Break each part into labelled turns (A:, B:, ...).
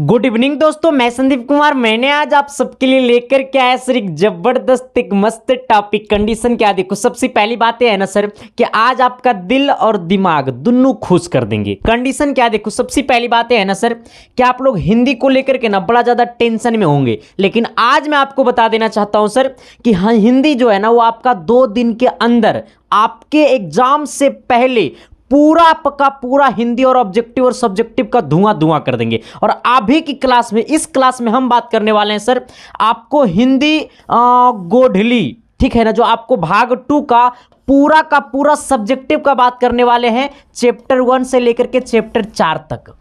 A: Good evening दोस्तों, मैं संदीप कुमार। मैंने आज आप सबके लिए लेकर के आया सर एक जबरदस्त एक मस्त टॉपिक। कंडीशन क्या देखो, सबसे पहली बात है ना सर कि आज आपका दिल और दिमाग दोनों खुश कर देंगे। कंडीशन क्या देखो, सबसे पहली बात है ना सर कि आप लोग हिंदी को लेकर के ना बड़ा ज्यादा टेंशन में होंगे, लेकिन आज मैं आपको बता देना चाहता हूं सर कि हाँ, हिंदी जो है ना वो आपका 2 दिन के अंदर आपके एग्जाम से पहले पूरा पक्का पूरा हिंदी और ऑब्जेक्टिव और सब्जेक्टिव का धुआं धुआं कर देंगे। और अभी की क्लास में, इस क्लास में हम बात करने वाले हैं सर आपको हिंदी गोधली, ठीक है ना, जो आपको भाग 2 का पूरा सब्जेक्टिव का बात करने वाले हैं, चैप्टर 1 से लेकर के चैप्टर 4 तक,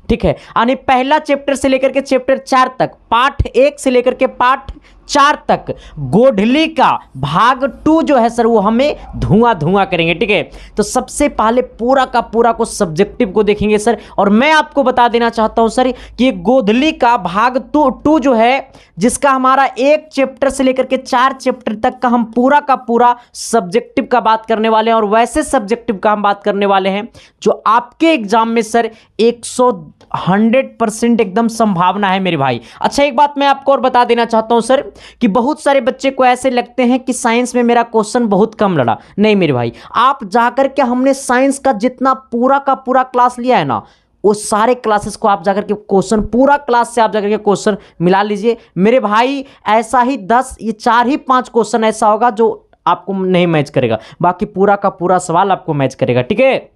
A: ठीक है। यानी पहला चैप्टर से लेकर के चैप्टर 4 तक, पार्ट 1 से लेकर के पार्ट 4 तक गोधली का भाग 2 जो है सर वो हमें धुआं धुआं करेंगे, ठीक है। तो सबसे पहले पूरा का पूरा को सब्जेक्टिव को देखेंगे सर। और मैं आपको बता देना चाहता हूं सर कि ये गोधली का भाग 2 जो है, जिसका हमारा 1 चैप्टर से लेकर के 4 चैप्टर तक का हम पूरा का पूरा सब्जेक्टिव का बात करने वाले हैं। और वैसे सब्जेक्टिव का हम बात करने वाले हैं जो आपके एग्जाम में सर 100% एकदम संभावना है मेरे भाई। अच्छा, एक बात मैं आपको और बता देना चाहता हूं सर कि बहुत सारे बच्चे को ऐसे लगते हैं कि साइंस में मेरा क्वेश्चन बहुत कम लड़ा। नहीं मेरे भाई, आप जाकर के हमने साइंस का जितना पूरा का पूरा क्लास लिया है ना, वो सारे क्लासेस को आप जाकर के क्वेश्चन, पूरा क्लास से आप जाकर के क्वेश्चन मिला लीजिए मेरे भाई। ऐसा ही 10, ये 4 ही 5 क्वेश्चन ऐसा होगा जो आपको नहीं मैच करेगा, बाकी पूरा का पूरा सवाल आपको मैच करेगा, ठीक है।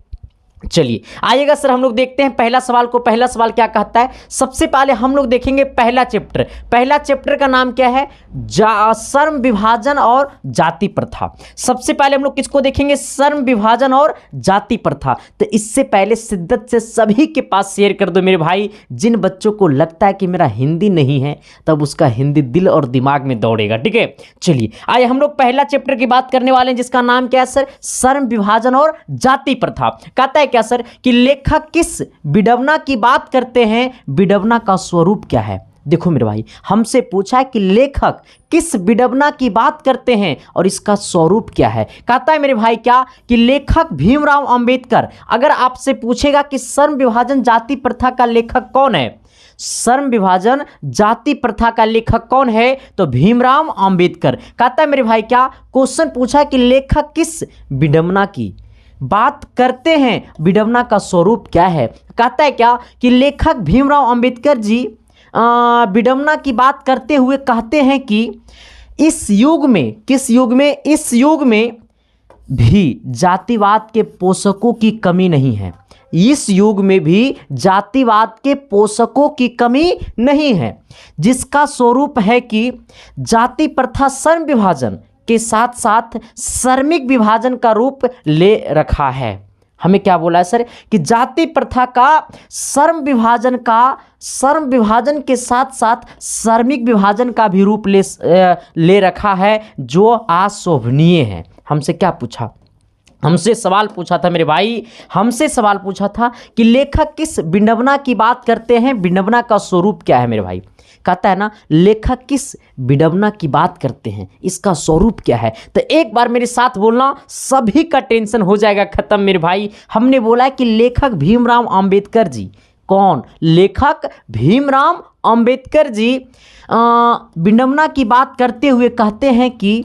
A: चलिए आइएगा सर, हम लोग देखते हैं पहला सवाल को। पहला सवाल क्या कहता है, सबसे पहले हम लोग देखेंगे पहला चैप्टर। पहला चैप्टर का नाम क्या है, श्रम विभाजन और जाति प्रथा। सबसे पहले हम लोग किसको देखेंगे, श्रम विभाजन और जाति प्रथा। तो इससे पहले शिद्दत से सभी के पास शेयर कर दो मेरे भाई। जिन बच्चों को लगता है कि मेरा हिंदी नहीं है, तब उसका हिंदी दिल और दिमाग में दौड़ेगा, ठीक है। चलिए आइए हम लोग पहला चैप्टर की बात करने वाले हैं, जिसका नाम क्या है सर, श्रम विभाजन और जाति प्रथा। कहता है क्या सर कि लेखक किस विडंबना की बात करते हैं, विडंबना का स्वरूप क्या है। देखो मेरे भाई, हमसे पूछा है कि लेखक किस विडंबना की बात करते हैं और इसका स्वरूप क्या है। कहता है मेरे भाई क्या कि लेखक भीमराव अंबेडकर। अगर आपसे पूछेगा कि श्रम विभाजन जाति प्रथा का लेखक कौन है, श्रम विभाजन जाति प्रथा का लेखक कौन है, तो भीमराव अंबेडकर। कहता है मेरे भाई क्या, क्वेश्चन पूछा है कि लेखक किस विडंबना की बात करते हैं, विडंबना का स्वरूप क्या है। कहता है क्या कि लेखक भीमराव अंबेडकर जी विडंबना की बात करते हुए कहते हैं कि इस युग में, किस युग में, इस युग में भी जातिवाद के पोषकों की कमी नहीं है। इस युग में भी जातिवाद के पोषकों की कमी नहीं है, जिसका स्वरूप है कि जाति प्रथा श्रम विभाजन के साथ साथ श्रमिक विभाजन का रूप ले रखा है। हमें क्या बोला है सर कि जाति प्रथा का श्रम विभाजन के साथ साथ श्रमिक विभाजन का भी रूप ले रखा है, जो अशोभनीय है। हमसे क्या पूछा, हमसे सवाल पूछा था मेरे भाई, हमसे सवाल पूछा था कि लेखक किस विडंबना की बात करते हैं, विडंबना का स्वरूप क्या है मेरे भाई। कहता है ना, लेखक किस विडंबना की बात करते हैं, इसका स्वरूप क्या है। तो एक बार मेरे साथ बोलना, सभी का टेंशन हो जाएगा खत्म मेरे भाई। हमने बोला है कि लेखक भीमराव अंबेडकर जी। कौन, लेखक भीमराव अंबेडकर जी विडंबना की बात करते हुए कहते हैं कि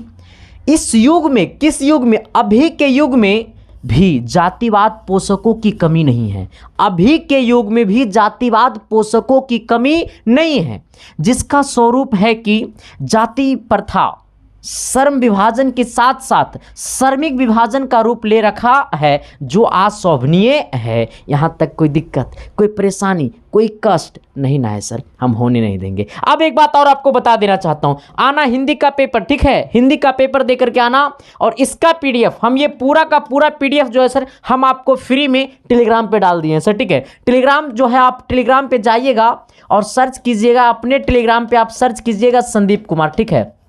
A: इस युग में, किस युग में, अभी के युग में भी जातिवाद पोषकों की कमी नहीं है। अभी के युग में भी जातिवाद पोषकों की कमी नहीं है, जिसका स्वरूप है कि जाति प्रथा श्रम विभाजन के साथ साथ श्रमिक विभाजन का रूप ले रखा है, जो अशोभनीय है। यहाँ तक कोई दिक्कत, कोई परेशानी, कोई कष्ट नहीं ना है सर, हम होने नहीं देंगे। अब एक बात और आपको बता देना चाहता हूँ, आना हिंदी का पेपर, ठीक है, हिंदी का पेपर दे करके आना। और इसका पीडीएफ, हम ये पूरा का पूरा पीडीएफ जो है सर हम आपको फ्री में टेलीग्राम पे डाल दिए हैं सर, ठीक है। टेलीग्राम जो है, आप टेलीग्राम पे जाइएगा और सर्च कीजिएगा, अपने टेलीग्राम पे आप सर्च कीजिएगा संदीप कुमार, ठीक है।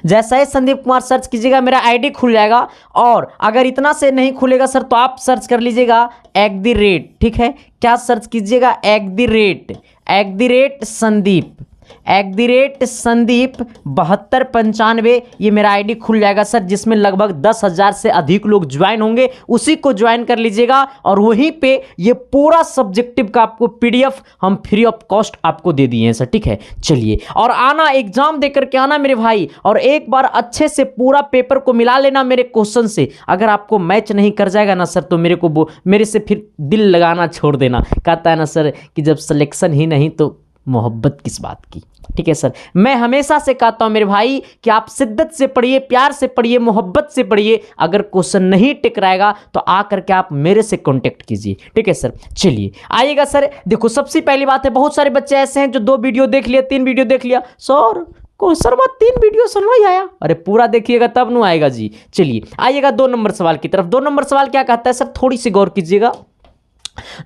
A: जैसा ही संदीप कुमार सर्च कीजिएगा मेरा आईडी खुल जाएगा। और अगर इतना से नहीं खुलेगा सर तो आप सर्च कर लीजिएगा @, ठीक है। क्या सर्च कीजिएगा, @, संदीप, @संदीप 7295 ये मेरा आईडी खुल जाएगा सर, जिसमें लगभग 10,000 से अधिक लोग ज्वाइन होंगे। उसी को ज्वाइन कर लीजिएगा और वहीं पे ये पूरा सब्जेक्टिव का आपको पीडीएफ हम फ्री ऑफ कॉस्ट आपको दे दिए हैं सर, ठीक है। चलिए, और आना, एग्जाम देकर के आना मेरे भाई, और एक बार अच्छे से पूरा पेपर को मिला लेना मेरे क्वेश्चन से। अगर आपको मैच नहीं कर जाएगा ना सर, तो मेरे से फिर दिल लगाना छोड़ देना। कहता है ना सर कि जब सिलेक्शन ही नहीं तो मोहब्बत किस बात की, ठीक है सर। मैं हमेशा से कहता हूं मेरे भाई कि आप शिद्दत से पढ़िए, प्यार से पढ़िए, मोहब्बत से पढ़िए। अगर क्वेश्चन नहीं टिकराएगा तो आकर के आप मेरे से कांटेक्ट कीजिए, ठीक है सर। चलिए आइएगा सर। देखो, सबसे पहली बात है, बहुत सारे बच्चे ऐसे हैं जो 2 वीडियो देख लिया, 3 वीडियो देख लिया, सर क्वेश्चन बात 3 वीडियो सुनवा ही आया। अरे पूरा देखिएगा तब न आएगा जी। चलिए आइएगा 2 नंबर सवाल की तरफ। 2 नंबर सवाल क्या कहता है सर, थोड़ी सी गौर कीजिएगा।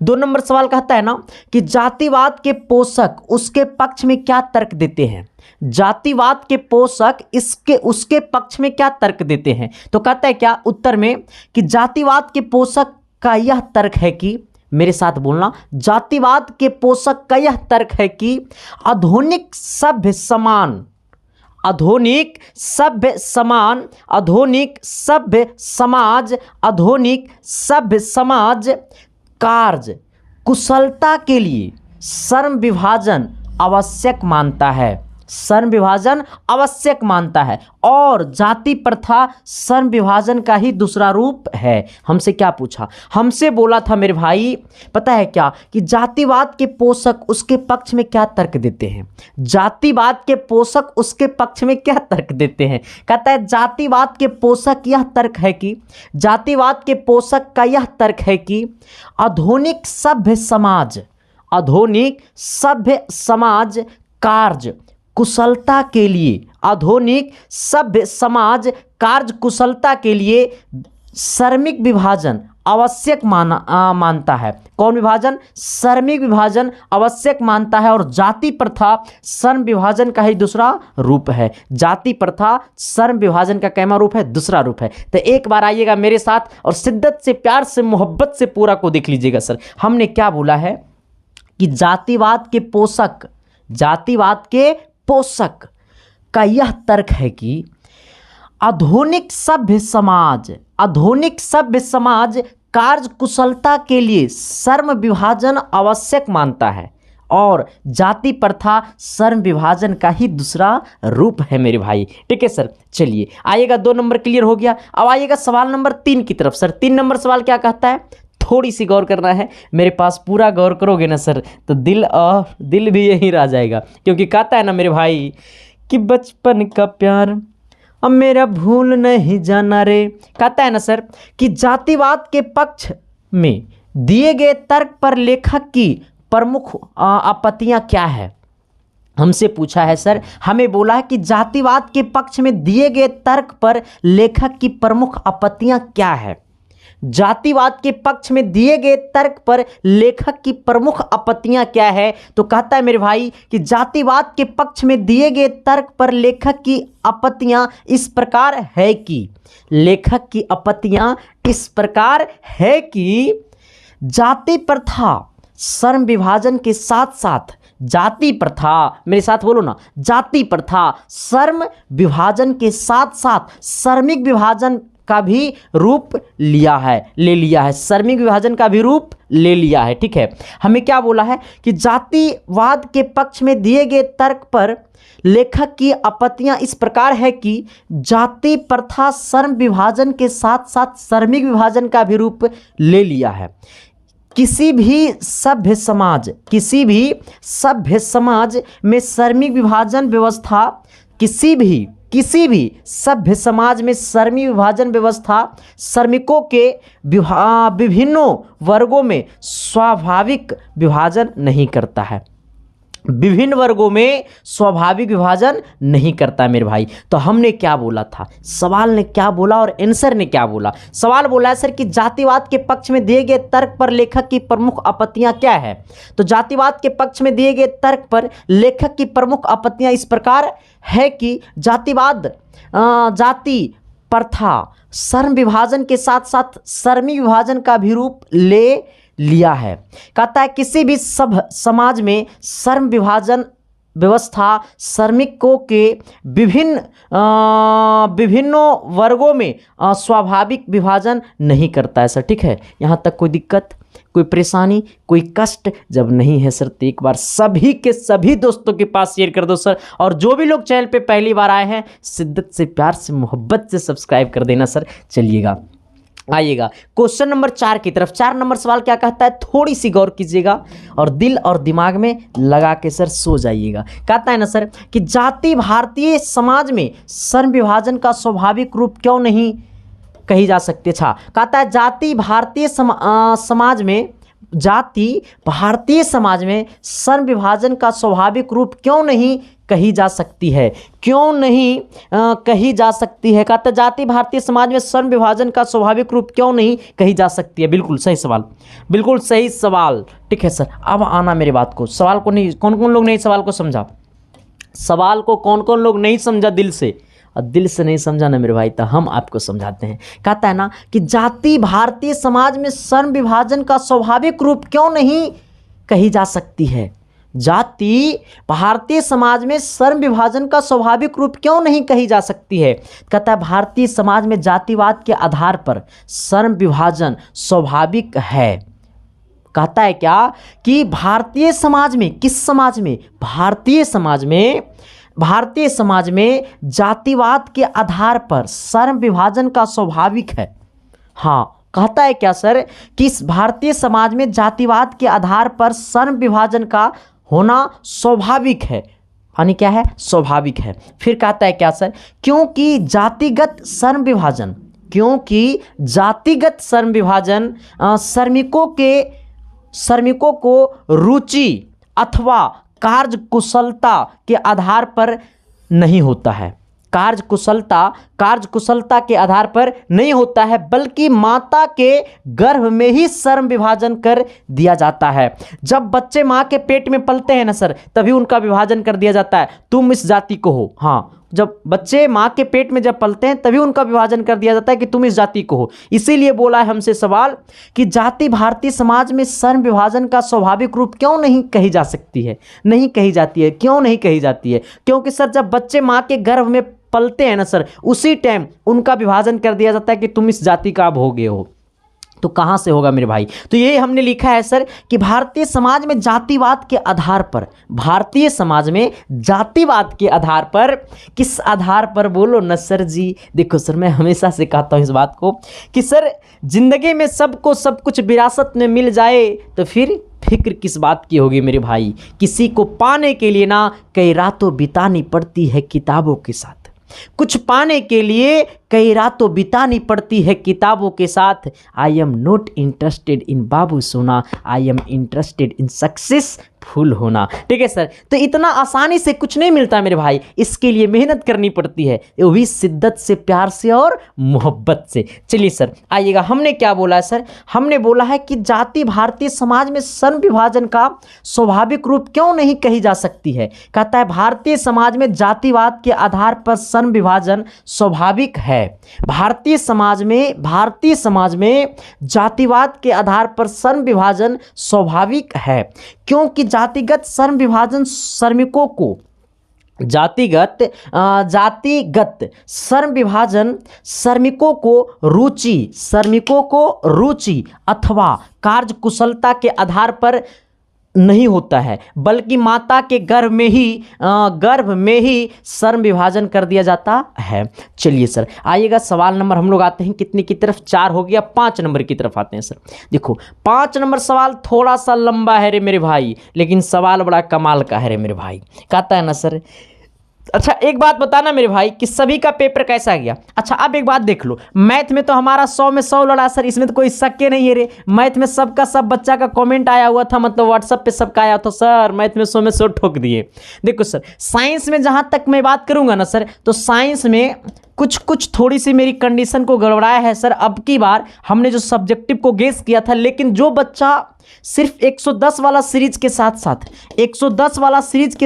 A: 2 नंबर सवाल कहता है ना कि जातिवाद के पोषक उसके पक्ष में क्या तर्क देते हैं। जातिवाद के पोषक उसके पक्ष में क्या तर्क देते हैं। तो कहता है क्या उत्तर में कि जातिवाद के पोषक का यह तर्क है कि, मेरे साथ बोलना, जातिवाद के पोषक का यह तर्क है कि आधुनिक सभ्य समाज कार्य कुशलता के लिए श्रम विभाजन आवश्यक मानता है। श्रम विभाजन आवश्यक मानता है और जाति प्रथा श्रम विभाजन का ही दूसरा रूप है। हमसे क्या पूछा, हमसे बोला था मेरे भाई, पता है क्या, कि जातिवाद के पोषक उसके पक्ष में क्या तर्क देते हैं। जातिवाद के पोषक उसके पक्ष में क्या तर्क देते हैं। कहता है जातिवाद के पोषक यह तर्क है कि, जातिवाद के पोषक का यह तर्क है कि आधुनिक सभ्य समाज कार्य कुशलता के लिए, आधुनिक सभ्य समाज कार्य कुशलता के लिए श्रमिक विभाजन आवश्यक मानता है। कौन विभाजन? श्रमिक विभाजन आवश्यक मानता है। और जाति प्रथा श्रम विभाजन का ही दूसरा रूप है। जाति प्रथा श्रम विभाजन का कैमा रूप है? दूसरा रूप है। तो एक बार आइएगा मेरे साथ और शिद्दत से, प्यार से, मोहब्बत से पूरा को देख लीजिएगा सर। हमने क्या बोला है कि जातिवाद के पोषक का यह तर्क है कि आधुनिक सभ्य समाज कार्य कुशलता के लिए श्रम विभाजन आवश्यक मानता है और जाति प्रथा श्रम विभाजन का ही दूसरा रूप है मेरे भाई, ठीक है सर। चलिए आइएगा, 2 नंबर क्लियर हो गया। अब आइएगा सवाल नंबर 3 की तरफ सर। 3 नंबर सवाल क्या कहता है, थोड़ी सी गौर करना है मेरे पास। पूरा गौर करोगे ना सर तो दिल भी यही रह जाएगा, क्योंकि कहता है ना मेरे भाई कि बचपन का प्यार अब मेरा भूल नहीं जाना रे। कहता है ना सर कि जातिवाद के पक्ष में दिए गए तर्क पर लेखक की प्रमुख आपत्तियां क्या है। हमसे पूछा है सर, हमें बोला है कि जातिवाद के पक्ष में दिए गए तर्क पर लेखक की प्रमुख आपत्तियां क्या है। जातिवाद के पक्ष में दिए गए तर्क पर लेखक की प्रमुख आपत्तियां क्या है। तो कहता है मेरे भाई कि जातिवाद के पक्ष में दिए गए तर्क पर लेखक की आपत्तियां इस प्रकार है कि, लेखक की आपत्तियां इस प्रकार है कि जाति प्रथा श्रम विभाजन के साथ साथ, जाति प्रथा, मेरे साथ बोलो ना, जाति प्रथा श्रम विभाजन के साथ साथ श्रमिक विभाजन का भी रूप ले लिया है। श्रमिक विभाजन का भी रूप ले लिया है, ठीक है। हमें क्या बोला है कि जातिवाद के पक्ष में दिए गए तर्क पर लेखक की आपत्तियां इस प्रकार है कि जाति प्रथा श्रम विभाजन के साथ साथ श्रमिक विभाजन का भी रूप ले लिया है। किसी भी सभ्य समाज में श्रमिक विभाजन व्यवस्था, किसी भी सभ्य समाज में श्रमिक विभाजन व्यवस्था श्रमिकों के विभिन्नों वर्गों में स्वाभाविक विभाजन नहीं करता है। विभिन्न वर्गों में स्वाभाविक विभाजन नहीं करता मेरे भाई। तो हमने क्या बोला था, सवाल ने क्या बोला और आंसर ने क्या बोला। सवाल बोला है सर कि जातिवाद के पक्ष में दिए गए तर्क पर लेखक की प्रमुख आपत्तियां क्या है। तो जातिवाद के पक्ष में दिए गए तर्क पर लेखक की प्रमुख आपत्तियां इस प्रकार है कि जाति प्रथा श्रम विभाजन के साथ साथ श्रमिक विभाजन का भी रूप ले लिया है। कहता है किसी भी समाज में श्रम विभाजन व्यवस्था श्रमिकों के विभिन्नों वर्गों में स्वाभाविक विभाजन नहीं करता है सर। ठीक है, यहाँ तक कोई दिक्कत, कोई परेशानी, कोई कष्ट जब नहीं है सर तो एक बार सभी के सभी दोस्तों के पास शेयर कर दो सर। और जो भी लोग चैनल पे पहली बार आए हैं शिद्दत से, प्यार से, मोहब्बत से सब्सक्राइब कर देना सर। चलिएगा आइएगा क्वेश्चन नंबर 4 की तरफ। 4 नंबर सवाल क्या कहता है, थोड़ी सी गौर कीजिएगा और दिल और दिमाग में लगा के सर सो जाइएगा। कहता है ना सर कि जाति भारतीय समाज में श्रम विभाजन का स्वाभाविक रूप क्यों नहीं कही जा सकती। अच्छा, कहता है जाति भारतीय समाज में श्रम विभाजन का स्वाभाविक रूप क्यों नहीं कही जा सकती है, क्यों नहीं कही जा सकती है। कहता है जाति भारतीय समाज में श्रम विभाजन का स्वाभाविक रूप क्यों नहीं कही जा सकती है। बिल्कुल सही सवाल, बिल्कुल सही सवाल। ठीक है सर, अब आना मेरी बात को, सवाल को नहीं, कौन कौन लोग नहीं सवाल को समझा, सवाल को कौन कौन लोग नहीं समझा दिल से, और दिल से नहीं समझा ना मेरे भाई तो हम आपको समझाते हैं। कहता है ना कि जाति भारतीय समाज में श्रम विभाजन का स्वाभाविक रूप क्यों नहीं कही जा सकती है। जाति भारतीय समाज में श्रम विभाजन का स्वाभाविक रूप क्यों नहीं कही जा सकती है। कहता है भारतीय समाज में जातिवाद के आधार पर श्रम विभाजन स्वाभाविक है। कहता है क्या कि भारतीय समाज में, किस समाज में, भारतीय समाज में जातिवाद के आधार पर श्रम विभाजन का स्वाभाविक है। हाँ, कहता है क्या सर कि इस भारतीय समाज में जातिवाद के आधार पर श्रम विभाजन का होना स्वाभाविक है, यानी क्या है, स्वाभाविक है। फिर कहता है क्या सर, क्योंकि जातिगत श्रम विभाजन श्रमिकों को रुचि अथवा कार्यकुशलता के आधार पर नहीं होता है, कार्यकुशलता के आधार पर नहीं होता है, बल्कि माता के गर्भ में ही श्रम विभाजन कर दिया जाता है। जब बच्चे माँ के पेट में पलते हैं ना सर, तभी उनका विभाजन कर दिया जाता है, तुम इस जाति को हो। हाँ, जब बच्चे माँ के पेट में जब पलते हैं तभी उनका विभाजन कर दिया जाता है कि तुम इस जाति को हो। इसीलिए बोला है हमसे सवाल कि जाति भारतीय समाज में श्रम विभाजन का स्वाभाविक रूप क्यों नहीं कही जा सकती है, नहीं कही जाती है। क्यों नहीं कही जाती है, क्योंकि सर जब बच्चे माँ के गर्भ में पलते हैं ना सर, उसी टाइम उनका विभाजन कर दिया जाता है कि तुम इस जाति का अब हो गए हो। तो कहाँ से होगा मेरे भाई, तो ये हमने लिखा है सर कि भारतीय समाज में जातिवाद के आधार पर, भारतीय समाज में जातिवाद के आधार पर, किस आधार पर बोलो न सर जी। देखो सर, मैं हमेशा से कहता हूँ इस बात को कि सर जिंदगी में सबको सब कुछ विरासत में मिल जाए तो फिर फिक्र किस बात की होगी मेरे भाई। किसी को पाने के लिए ना कई रातों बितानी पड़ती है किताबों के साथ, कुछ पाने के लिए कई रातों बितानी पड़ती है किताबों के साथ। I am not interested in बाबू सोना, I am interested in successful होना। ठीक है सर, तो इतना आसानी से कुछ नहीं मिलता मेरे भाई, इसके लिए मेहनत करनी पड़ती है, वो भी शिद्दत से, प्यार से और मोहब्बत से। चलिए सर आइएगा, हमने क्या बोला है सर, हमने बोला है कि जाति भारतीय समाज में श्रम विभाजन का स्वाभाविक रूप क्यों नहीं कही जा सकती है। कहता है भारतीय समाज में जातिवाद के आधार पर श्रम विभाजन स्वाभाविक है। भारतीय समाज में जातिवाद के आधार पर श्रम विभाजन स्वाभाविक है, क्योंकि जातिगत श्रम विभाजन जातिगत श्रम विभाजन श्रमिकों को रुचि अथवा कार्यकुशलता के आधार पर नहीं होता है, बल्कि माता के गर्भ में ही श्रम विभाजन कर दिया जाता है। चलिए सर आइएगा, सवाल नंबर हम लोग आते हैं कितने की तरफ, 4 हो गया, 5 नंबर की तरफ आते हैं सर। देखो 5 नंबर सवाल थोड़ा सा लंबा है रे मेरे भाई, लेकिन सवाल बड़ा कमाल का है रे मेरे भाई। कहता है ना सर, अच्छा एक बात बताना मेरे भाई कि सभी का पेपर कैसा गया। अच्छा अब एक बात देख लो, मैथ में तो हमारा 100 में 100 लड़ा सर, इसमें तो कोई शक के नहीं है रे। मैथ में सबका सब बच्चा का कमेंट आया हुआ था, मतलब व्हाट्सएप पे सबका आया था सर मैथ में 100 में 100 ठोक दिए। देखो सर साइंस में जहाँ तक मैं बात करूँगा ना सर, तो साइंस में कुछ थोड़ी सी मेरी कंडीशन को गड़बड़ाया है सर। अब की बार हमने जो सब्जेक्टिव को गेस किया था, लेकिन जो बच्चा सिर्फ 110 वाला सीरीज के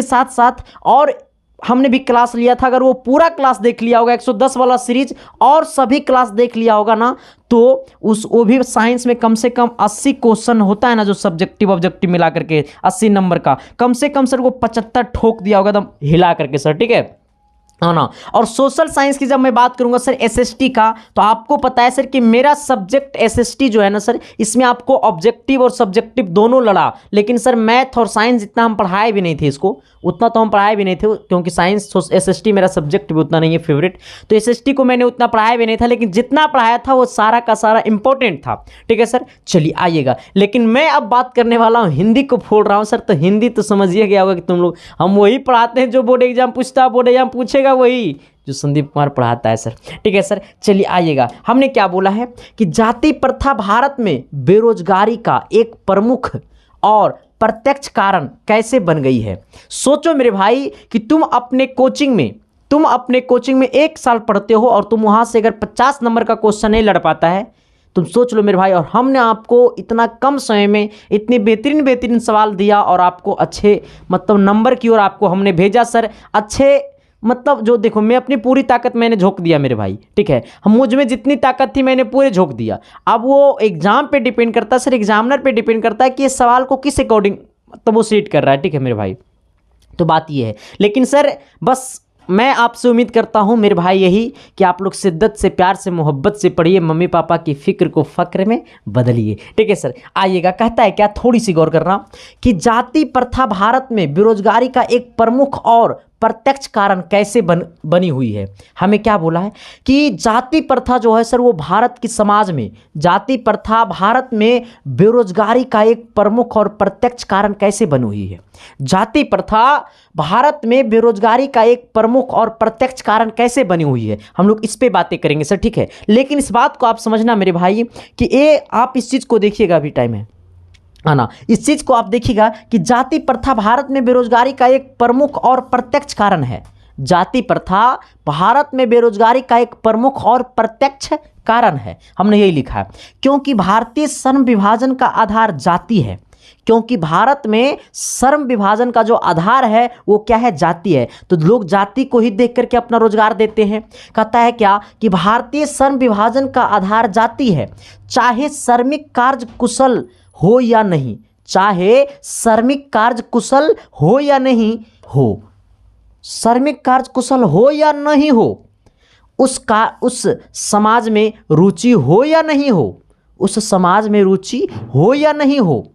A: साथ साथ और हमने भी क्लास लिया था, अगर वो पूरा क्लास देख लिया होगा 110 वाला सीरीज और सभी क्लास देख लिया होगा ना, तो वो भी साइंस में कम से कम 80 क्वेश्चन होता है ना, जो सब्जेक्टिव ऑब्जेक्टिव मिला करके 80 नंबर का, कम से कम सर वो 75 ठोक दिया होगा एकदम हिला करके सर, ठीक है ना। और सोशल साइंस की जब मैं बात करूंगा सर एसएसटी का, तो आपको पता है सर कि मेरा सब्जेक्ट एसएसटी जो है ना सर, इसमें आपको ऑब्जेक्टिव और सब्जेक्टिव दोनों लड़ा, लेकिन सर मैथ और साइंस जितना हम पढ़ाए भी नहीं थे इसको, उतना तो हम पढ़ाए भी नहीं थे, क्योंकि साइंस एसएसटी मेरा सब्जेक्ट भी उतना नहीं है फेवरेट, तो एसएसटी को मैंने उतना पढ़ाया भी नहीं था, लेकिन जितना पढ़ाया था वो सारा का सारा इंपॉर्टेंट था, ठीक है सर। चलिए आइएगा, लेकिन मैं अब बात करने वाला हूँ हिंदी को फोड़ रहा हूँ सर, तो हिंदी तो समझिए गया होगा कि तुम लोग, हम वही पढ़ाते हैं जो बोर्ड एग्जाम पूछता है, बोर्ड एग्जाम पूछेगा वही जो संदीप कुमार पढ़ाता है सर, ठीक है सर। चलिए आइएगा, हमने क्या बोला है कि जाति प्रथा भारत में बेरोजगारी का एक प्रमुख और प्रत्यक्ष कारण कैसे बन गई है। सोचो मेरे भाई कि तुम अपने कोचिंग में 1 साल पढ़ते हो और तुम वहां से अगर 50 नंबर का क्वेश्चन नहीं लड़ पाता है, तुम सोच लो मेरे भाई, और हमने आपको इतना कम समय में इतने बेहतरीन सवाल दिया और आपको अच्छे मतलब नंबर की ओर आपको हमने भेजा सर, अच्छे मतलब जो देखो, मैं अपनी पूरी ताकत मैंने झोंक दिया मेरे भाई, ठीक है, हम मुझ में जितनी ताकत थी मैंने पूरे झोंक दिया। अब वो एग्जाम पे डिपेंड करता है सर, एग्जामिनर पे डिपेंड करता है कि ये सवाल को किस अकॉर्डिंग मतलब वो सीट कर रहा है, ठीक है मेरे भाई, तो बात ये है। लेकिन सर बस मैं आपसे उम्मीद करता हूं मेरे भाई यही कि आप लोग शिद्दत से, प्यार से, मोहब्बत से पढ़िए, मम्मी पापा की फिक्र को फक्र में बदलिए, ठीक है सर। आइएगा, कहता है क्या, थोड़ी सी गौर करना कि जाति प्रथा भारत में बेरोजगारी का एक प्रमुख और प्रत्यक्ष कारण कैसे बनी हुई है। हमें क्या बोला है कि जाति प्रथा जो है सर, वो भारत की समाज में, जाति प्रथा भारत में बेरोजगारी का एक प्रमुख और प्रत्यक्ष कारण कैसे बनी हुई है। जाति प्रथा भारत में बेरोजगारी का एक प्रमुख और प्रत्यक्ष कारण कैसे बनी हुई है, हम लोग इस पे बातें करेंगे सर, ठीक है। लेकिन इस बात को आप समझना मेरे भाई कि ये आप इस चीज़ को देखिएगा, अभी टाइम है ना, इस चीज को आप देखिएगा कि जाति प्रथा भारत में बेरोजगारी का एक प्रमुख और प्रत्यक्ष कारण है। जाति प्रथा भारत में बेरोजगारी का एक प्रमुख और प्रत्यक्ष कारण है, हमने यही लिखा है, क्योंकि भारतीय श्रम विभाजन का आधार जाति है, क्योंकि भारत में श्रम विभाजन का जो आधार है वो क्या है, जाति है, तो लोग जाति को ही देख करके अपना रोजगार देते हैं। कहता है क्या कि भारतीय श्रम विभाजन का आधार जाति है, चाहे श्रमिक कार्य कुशल हो या नहीं, चाहे श्रमिक कार्य कुशल हो या नहीं हो, श्रमिक कार्य कुशल हो या नहीं हो, उस समाज में रुचि हो या नहीं हो, उस समाज में रुचि हो या नहीं हो,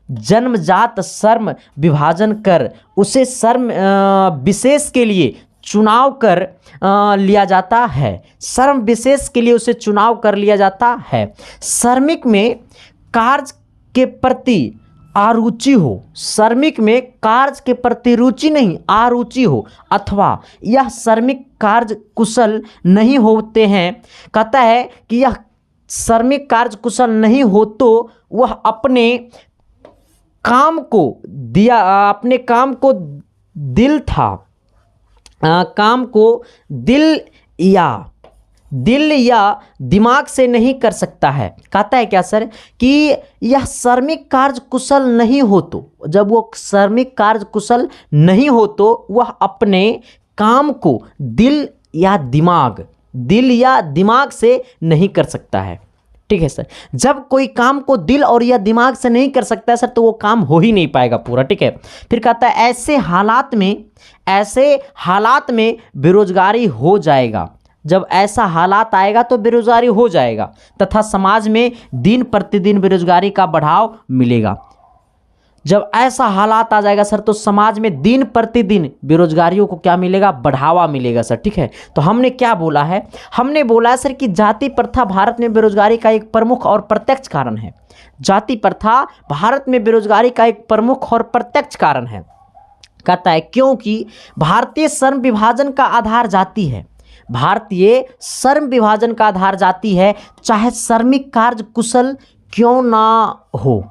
A: जन्मजात श्रम विभाजन कर उसे श्रम विशेष के लिए चुनाव कर लिया जाता है, श्रम विशेष के लिए उसे चुनाव कर लिया जाता है। श्रमिक में कार्य के प्रति आरुचि हो, श्रमिक में कार्य के प्रति रुचि नहीं आरुचि हो, अथवा यह श्रमिक कार्य कुशल नहीं होते हैं। कहता है कि यह श्रमिक कार्य कुशल नहीं हो तो वह अपने काम को दिल या दिमाग से नहीं कर सकता है। कहता है क्या सर कि यह श्रमिक कार्य कुशल नहीं हो तो, जब वो श्रमिक कार्य कुशल नहीं हो तो वह अपने काम को दिल या दिमाग से नहीं कर सकता है, ठीक है सर। जब कोई काम को दिल और या दिमाग से नहीं कर सकता है सर, तो वो काम हो ही नहीं पाएगा पूरा, ठीक है। फिर कहता है ऐसे हालात में बेरोजगारी हो जाएगा, जब ऐसा हालात आएगा तो बेरोजगारी हो जाएगा तथा समाज में दिन प्रतिदिन बेरोजगारी का बढ़ाव मिलेगा। जब ऐसा हालात आ जाएगा सर, तो समाज में दिन प्रतिदिन बेरोजगारियों को क्या मिलेगा, बढ़ावा मिलेगा सर, ठीक है। तो हमने क्या बोला है, हमने बोला है सर कि जाति प्रथा भारत में बेरोजगारी का एक प्रमुख और प्रत्यक्ष कारण है। जाति प्रथा भारत में बेरोजगारी का एक प्रमुख और प्रत्यक्ष कारण है। कहता है क्योंकि भारतीय श्रम विभाजन का आधार जाति है, भारतीय श्रम विभाजन का आधार जाति है, चाहे श्रमिक कार्य कुशल क्यों ना हो,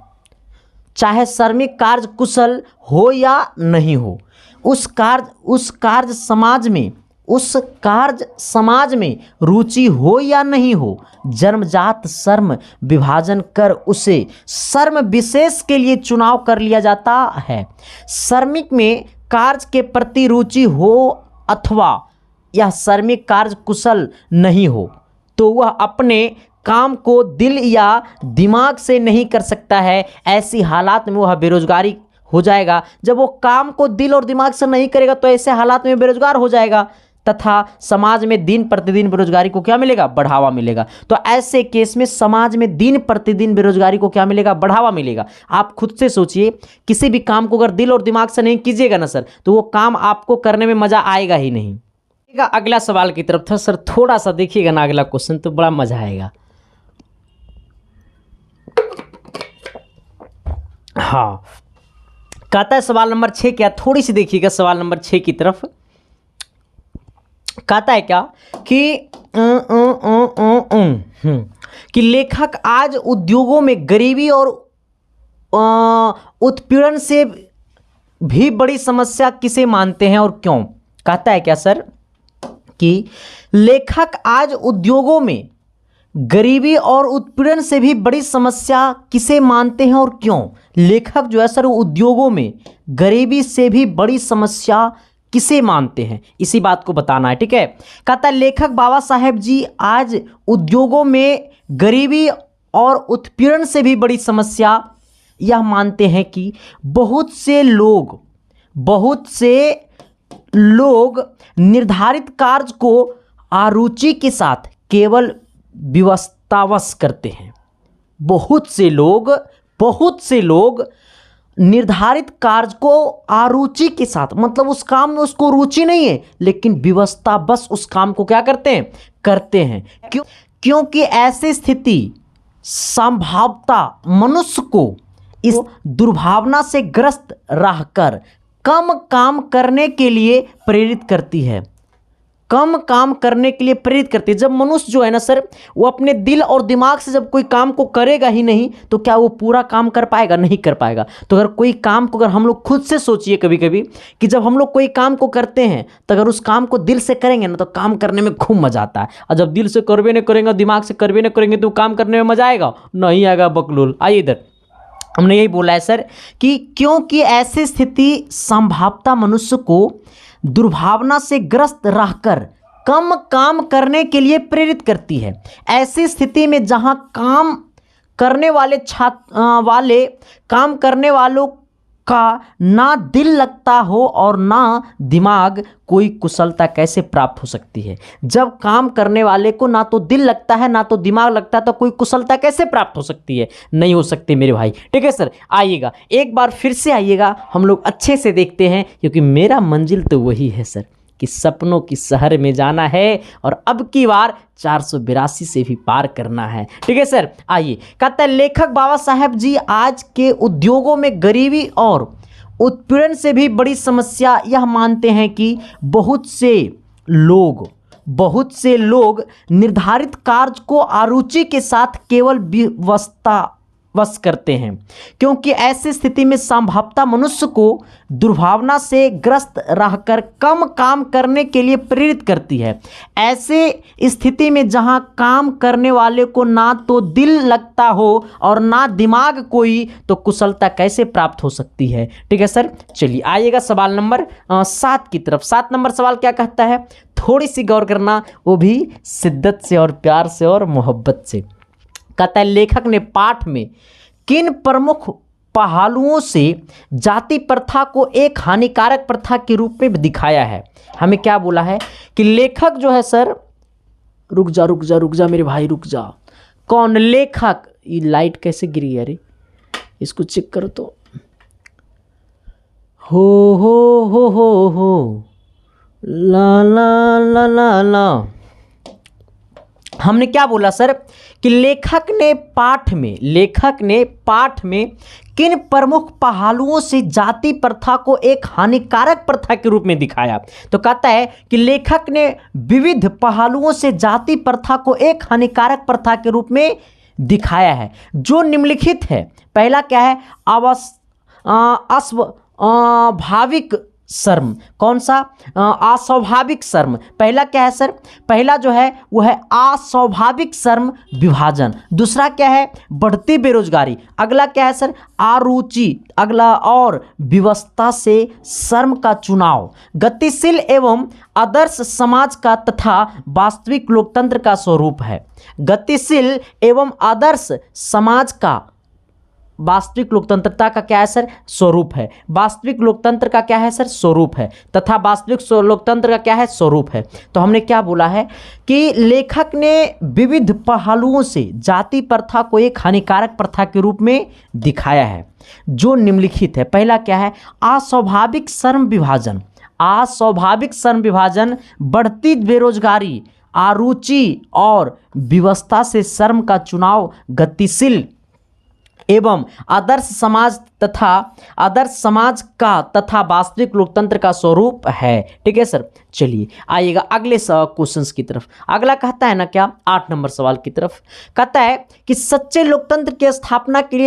A: चाहे श्रमिक कार्य कुशल हो या नहीं हो, उस कार्य समाज में उस कार्य समाज में रुचि हो या नहीं हो, जन्मजात श्रम विभाजन कर उसे श्रम विशेष के लिए चुनाव कर लिया जाता है। श्रमिक में कार्य के प्रति रुचि हो अथवा यह श्रमिक कार्य कुशल नहीं हो तो वह अपने काम को दिल या दिमाग से नहीं कर सकता है। ऐसी हालात में वह बेरोजगारी हो जाएगा। जब वो काम को दिल और दिमाग से नहीं करेगा तो ऐसे हालात में बेरोजगार हो जाएगा तथा समाज में दिन प्रतिदिन बेरोजगारी को क्या मिलेगा, बढ़ावा मिलेगा। तो ऐसे केस में समाज में दिन प्रतिदिन बेरोजगारी को क्या मिलेगा, बढ़ावा मिलेगा। आप खुद से सोचिए, किसी भी काम को अगर दिल और दिमाग से नहीं कीजिएगा ना सर, तो वो काम आपको करने में मजा आएगा ही नहीं। अगला सवाल की तरफ था सर, थोड़ा सा देखिएगा ना अगला क्वेश्चन, तो बड़ा मजा आएगा। हाँ, कहता है सवाल नंबर 6 क्या, थोड़ी सी देखिएगा सवाल नंबर 6 की तरफ। कहता है क्या कि लेखक आज उद्योगों में गरीबी और उत्पीड़न से भी बड़ी समस्या किसे मानते हैं और क्यों। कहता है क्या सर कि लेखक आज उद्योगों में गरीबी और उत्पीड़न से भी बड़ी समस्या किसे मानते हैं और क्यों। लेखक जो है सर उद्योगों में गरीबी से भी बड़ी समस्या किसे मानते हैं, इसी बात को बताना है। ठीक है, कहता है लेखक बाबा साहेब जी आज उद्योगों में गरीबी और उत्पीड़न से भी बड़ी समस्या यह मानते हैं कि बहुत से लोग निर्धारित कार्य को अरुचि के साथ केवल विवशतावश करते हैं। बहुत से लोग निर्धारित कार्य को अरुचि के साथ, मतलब उस काम में उसको रुचि नहीं है लेकिन विवशतावश उस काम को क्या करते हैं। क्योंकि ऐसी स्थिति संभवतः मनुष्य को इस दुर्भावना से ग्रस्त रहकर कम काम करने के लिए प्रेरित करती है। जब मनुष्य जो है ना सर, वो अपने दिल और दिमाग से जब कोई काम को करेगा ही नहीं तो क्या वो पूरा काम कर पाएगा, नहीं कर पाएगा। तो अगर कोई काम को, अगर हम लोग खुद से सोचिए कभी कभी कि जब हम लोग कोई काम को करते हैं तो अगर उस काम को दिल से करेंगे ना तो काम करने में खूब मजा आता है। और जब दिल से करवे नहीं करेंगे, दिमाग से करवे नहीं करेंगे तो काम करने में मजा आएगा, नहीं आएगा बकलोल। आइए इधर, हमने यही बोला है सर कि क्योंकि ऐसी स्थिति संभवतः मनुष्य को दुर्भावना से ग्रस्त रहकर कम काम करने के लिए प्रेरित करती है। ऐसी स्थिति में जहां काम करने वालों का ना दिल लगता हो और ना दिमाग, कोई कुशलता कैसे प्राप्त हो सकती है। जब काम करने वाले को ना तो दिल लगता है ना तो दिमाग लगता है तो कोई कुशलता कैसे प्राप्त हो सकती है, नहीं हो सकती मेरे भाई। ठीक है सर, आइएगा एक बार फिर से आइएगा, हम लोग अच्छे से देखते हैं क्योंकि मेरा मंजिल तो वही है सर कि सपनों की शहर में जाना है और अब की बार 482 से भी पार करना है। ठीक है सर, आइए। कहता है लेखक बाबा साहेब जी आज के उद्योगों में गरीबी और उत्पीड़न से भी बड़ी समस्या यह मानते हैं कि बहुत से लोग निर्धारित कार्य को अरुचि के साथ केवल विवशतावश करते हैं। क्योंकि ऐसी स्थिति में संभवतः मनुष्य को दुर्भावना से ग्रस्त रहकर कम काम करने के लिए प्रेरित करती है। ऐसे स्थिति में जहां काम करने वाले को ना तो दिल लगता हो और ना दिमाग, कोई तो कुशलता कैसे प्राप्त हो सकती है। ठीक है सर, चलिए आइएगा सवाल नंबर 7 की तरफ। 7 नंबर सवाल क्या कहता है, थोड़ी सी गौर करना, वो भी शिद्दत से और प्यार से और मोहब्बत से। कहता है लेखक ने पाठ में किन प्रमुख पहलुओं से जाति प्रथा को एक हानिकारक प्रथा के रूप में दिखाया है। हमें क्या बोला है कि लेखक जो है सर, रुक जा मेरे भाई रुक जा। कौन लेखक, ये लाइट कैसे गिरी अरे, इसको चेक करो तो। हो ला ला ला ला ला। हमने क्या बोला सर कि लेखक ने पाठ में किन प्रमुख पहलुओं से जाति प्रथा को एक हानिकारक प्रथा के रूप में दिखाया। तो कहता है कि लेखक ने विविध पहलुओं से जाति प्रथा को एक हानिकारक प्रथा के रूप में दिखाया है जो निम्नलिखित है। पहला क्या है, अस्वाभाविक शर्म। कौन सा? अस्वाभाविक शर्म। पहला क्या है सर? पहला जो है वो है अस्वाभाविक शर्म विभाजन। दूसरा क्या है? बढ़ती बेरोजगारी। अगला क्या है सर? अरुचि। अगला और विवस्था से शर्म का चुनाव गतिशील एवं आदर्श समाज का तथा वास्तविक लोकतंत्र का स्वरूप है। गतिशील एवं आदर्श समाज का वास्तविक लोकतंत्रता का क्या है सर? स्वरूप है। वास्तविक लोकतंत्र का क्या है सर? स्वरूप है। तथा वास्तविक लोकतंत्र का क्या है? स्वरूप है। तो हमने क्या बोला है कि लेखक ने विविध पहलुओं से जाति प्रथा को एक हानिकारक प्रथा के रूप में दिखाया है जो निम्नलिखित है। पहला क्या है? अस्वाभाविक श्रम विभाजन। अस्वाभाविक श्रम विभाजन, बढ़ती बेरोजगारी, अरुचि और विवस्था से श्रम का चुनाव गतिशील एवं आदर्श समाज का तथा वास्तविक लोकतंत्र का स्वरूप है। ठीक है सर। चलिए आइएगा अगले क्वेश्चंस की तरफ। अगला कहता है ना क्या, 8 नंबर सवाल की तरफ कहता है कि सच्चे लोकतंत्र की स्थापना के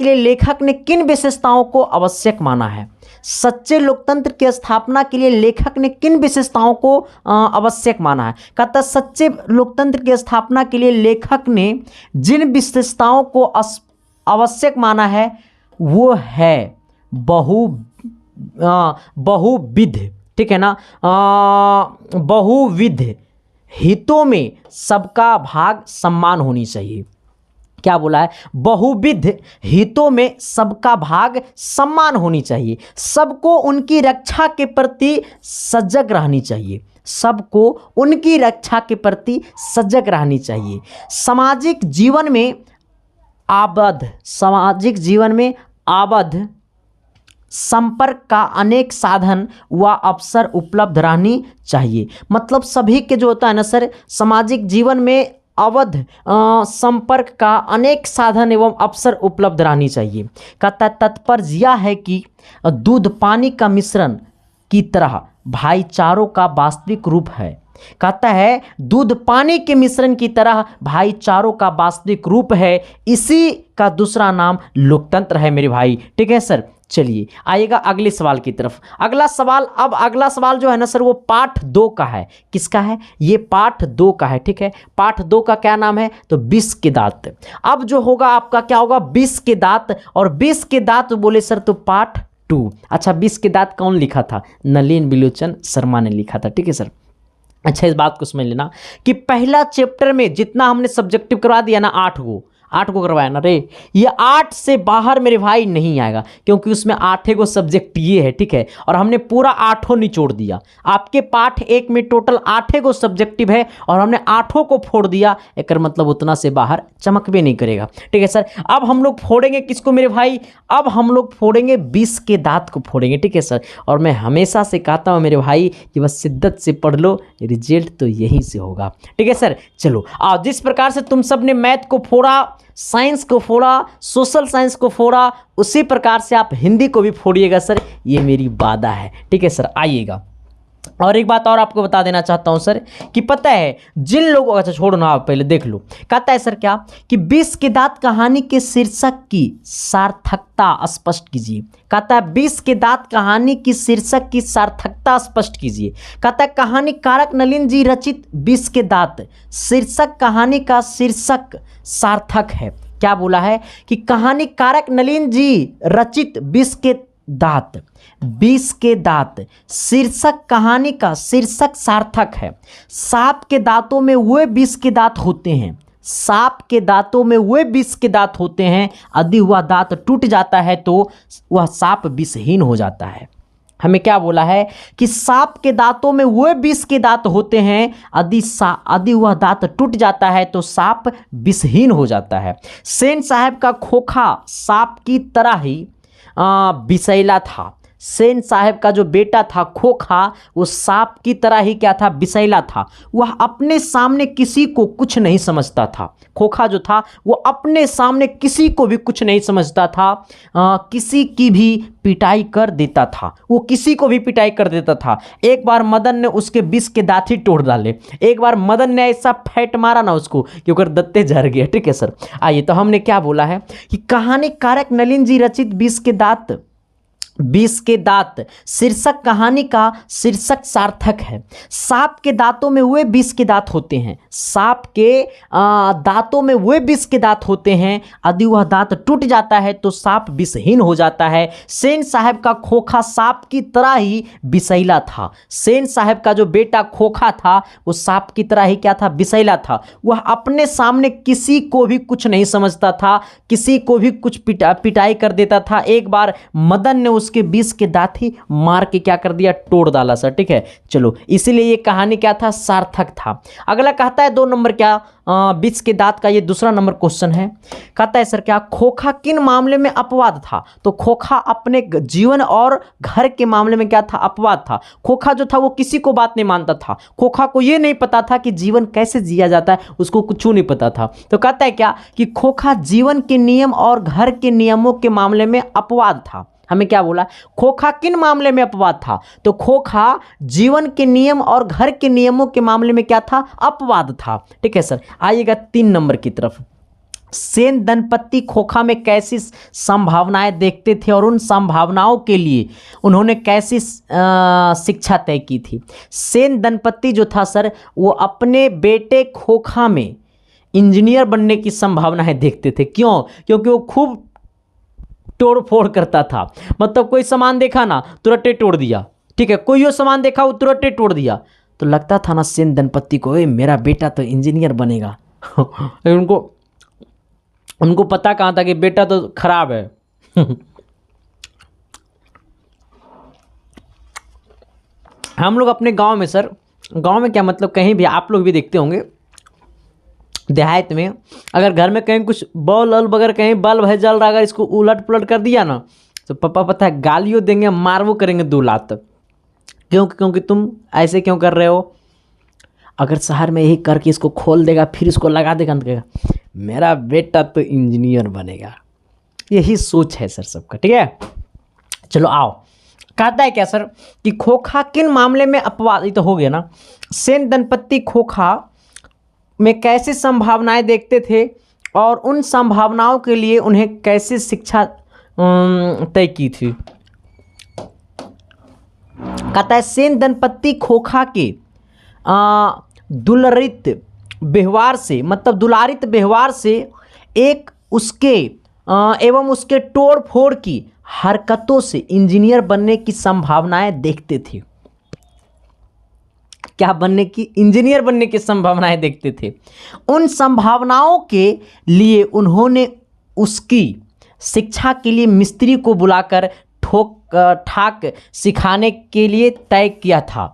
A: लिए लेखक ने किन विशेषताओं को आवश्यक माना है? सच्चे लोकतंत्र की स्थापना के लिए लेखक ने किन विशेषताओं को आवश्यक माना है? कहता है सच्चे लोकतंत्र की स्थापना के लिए लेखक ने जिन विशेषताओं को आवश्यक माना है वो है बहुविध। ठीक है ना? बहुविध हितों में सबका भाग सम्मान होनी चाहिए। क्या बोला है? बहुविध हितों में सबका भाग सम्मान होनी चाहिए। सबको उनकी रक्षा के प्रति सजग रहनी चाहिए। सबको उनकी रक्षा के प्रति सजग रहनी चाहिए। सामाजिक जीवन में आबद्ध संपर्क का अनेक साधन व अवसर उपलब्ध रहनी चाहिए। मतलब सभी के जो होता है ना सर, सामाजिक जीवन में अवध संपर्क का अनेक साधन एवं अवसर उपलब्ध रहनी चाहिए। कहता है तात्पर्य यह है कि दूध पानी का मिश्रण की तरह भाईचारों का वास्तविक रूप है। कहता है दूध पानी के मिश्रण की तरह भाईचारों का वास्तविक रूप है, इसी का दूसरा नाम लोकतंत्र है मेरे भाई। ठीक है सर। चलिए आइएगा अगले सवाल की तरफ। अगला सवाल जो है ना सर वो पाठ 2 का है। किसका है? ये पाठ 2 का है। ठीक है। पाठ 2 का क्या नाम है? तो विष के दांत। अब जो होगा आपका क्या होगा? विष के दांत। और विष के दांत बोले सर तो पाठ 2। अच्छा, विष के दांत कौन लिखा था? नलिन बिलोचन शर्मा ने लिखा था। ठीक है सर। अच्छा, इस बात को समझ लेना कि पहला चैप्टर में जितना हमने सब्जेक्टिव करवा दिया ना 8 को करवाया ना रे, ये 8 से बाहर मेरे भाई नहीं आएगा, क्योंकि उसमें 8 को सब्जेक्ट ये है। ठीक है। और हमने पूरा 8 निचोड़ दिया। आपके पाठ 1 में टोटल 8 को सब्जेक्टिव है और हमने 8 को फोड़ दिया। एक मतलब उतना से बाहर चमक भी नहीं करेगा। ठीक है सर। अब हम लोग फोड़ेंगे किसको मेरे भाई? अब हम लोग फोड़ेंगे विष के दांत को फोड़ेंगे। ठीक है सर। और मैं हमेशा से कहता हूँ मेरे भाई कि बस शिद्दत से पढ़ लो, रिजल्ट तो यहीं से होगा। ठीक है सर। चलो आओ, जिस प्रकार से तुम सब ने मैथ को फोड़ा, साइंस को फोड़ा, सोशल साइंस को फोड़ा, उसी प्रकार से आप हिंदी को भी फोड़िएगा सर, ये मेरी वादा है। ठीक है सर। आइएगा और एक बात और आपको बता देना चाहता हूं सर कि पता है जिन लोगों, अच्छा छोड़ो ना, आप पहले देख लो। कहता है सर क्या कि विष के दांत कहानी के शीर्षक की सार्थकता स्पष्ट कीजिए। कहता है विष के दांत कहानी की शीर्षक की सार्थकता स्पष्ट कीजिए। कहता है कहानीकारक नलिन जी रचित विष के दांत शीर्षक कहानी का शीर्षक सार्थक है। क्या बोला है कि कहानीकारक नलिन जी रचित विष के दांत शीर्षक कहानी का शीर्षक सार्थक है। सांप के दांतों में वे विष के दांत होते हैं। सांप के दांतों में वे विष के दांत होते हैं। यदि वह दांत टूट जाता है तो वह सांप विषहीन हो जाता है। हमें क्या बोला है कि सांप के दांतों में वे विष के दांत होते हैं। यदि वह दांत टूट जाता है तो सांप विषहीन हो जाता है। सेन साहब का खोखा सांप की तरह ही विषैला था। सेन साहब का जो बेटा था खोखा, वो सांप की तरह ही क्या था, विषैला था। वह अपने सामने किसी को कुछ नहीं समझता था। खोखा जो था वो अपने सामने किसी को भी कुछ नहीं समझता था। किसी की भी पिटाई कर देता था, वो किसी को भी पिटाई कर देता था। एक बार मदन ने उसके विष के दांत ही तोड़ डाले। एक बार मदन ने ऐसा फैट मारा ना उसको कि ओकर दत्ते झड़ गए। ठीक है सर, आइए तो हमने क्या बोला है कि कहानीकारक नलिन जी रचित विष के दांत शीर्षक कहानी का शीर्षक सार्थक है। सांप के दांतों में वे विष के दांत होते हैं, सांप के दांतों में वे विष के दांत होते हैं। यदि वह दांत टूट जाता है तो सांप विषहीन हो जाता है। सेन साहब का खोखा सांप की तरह ही विषैला था। सेन साहब का जो बेटा खोखा था वो सांप की तरह ही क्या था, विषैला था। वह अपने सामने किसी को भी कुछ नहीं समझता था, किसी को भी कुछ पिटाई कर देता था। एक बार मदन ने उसके विष के दांत ही मार के क्या कर दिया, तोड़ डाला सर। ठीक है, चलो इसीलिए ये कहानी क्या था, सार्थक था। अगला कहता है 2 नंबर क्या, विष के दांत का ये दूसरा नंबर क्वेश्चन है। कहता है सर क्या, खोखा किन मामले में अपवाद था? तो खोखा अपने जीवन और घर के मामले में क्या था, अपवाद था। खोखा जो था वो किसी को बात नहीं मानता था। खोखा को ये नहीं पता था कि जीवन कैसे जिया जाता है, उसको कुछ नहीं पता था। तो कहता है क्या कि खोखा जीवन के नियम और घर के नियमों के मामले में अपवाद था। हमें क्या बोला, खोखा किन मामले में अपवाद था? तो खोखा जीवन के नियम और घर के नियमों के मामले में क्या था, अपवाद था। ठीक है सर, आइएगा 3 नंबर की तरफ। सेन दंपत्ति खोखा में कैसी संभावनाएं देखते थे और उन संभावनाओं के लिए उन्होंने कैसी शिक्षा तय की थी? सेन दंपत्ति जो था सर वो अपने बेटे खोखा में इंजीनियर बनने की संभावनाएं देखते थे। क्यों? क्योंकि वो खूब तोड़ फोड़ करता था। मतलब कोई सामान देखा ना तुरंत तोड़ दिया। ठीक है, कोई और सामान देखा वो तुरंत तोड़ दिया। तो लगता था ना सेन दंपत्ति को, मेरा बेटा तो इंजीनियर बनेगा। उनको पता कहाँ था कि बेटा तो खराब है। हम लोग अपने गांव में सर, गांव में क्या मतलब कहीं भी आप लोग भी देखते होंगे, देहात में अगर घर में कहीं कुछ बॉल वॉल वगैरह कहीं बल्ब है जल रहा, अगर इसको उलट पुलट कर दिया ना तो पापा पता है गालियों देंगे, मारवो करेंगे 2 लात। क्योंकि तुम ऐसे क्यों कर रहे हो? अगर शहर में यही करके इसको खोल देगा फिर इसको लगा देगा तो कहेगा मेरा बेटा तो इंजीनियर बनेगा। यही सोच है सर सबका। ठीक है, चलो आओ। कहता है क्या सर कि खोखा किन मामले में अपवाद, ये तो हो गया ना। सेन दंपत्ति खोखा में कैसी संभावनाएं देखते थे और उन संभावनाओं के लिए उन्हें कैसे शिक्षा तय की थी? कहता है सेन दंपत्ति खोखा के दुलारित व्यवहार से, मतलब दुलारित व्यवहार से एक उसके एवं उसके तोड़ फोड़ की हरकतों से इंजीनियर बनने की संभावनाएं देखते थे। क्या बनने की? इंजीनियर बनने की संभावनाएं देखते थे। उन संभावनाओं के लिए उन्होंने उसकी शिक्षा के लिए मिस्त्री को बुलाकर ठोक ठाक सिखाने के लिए तय किया था।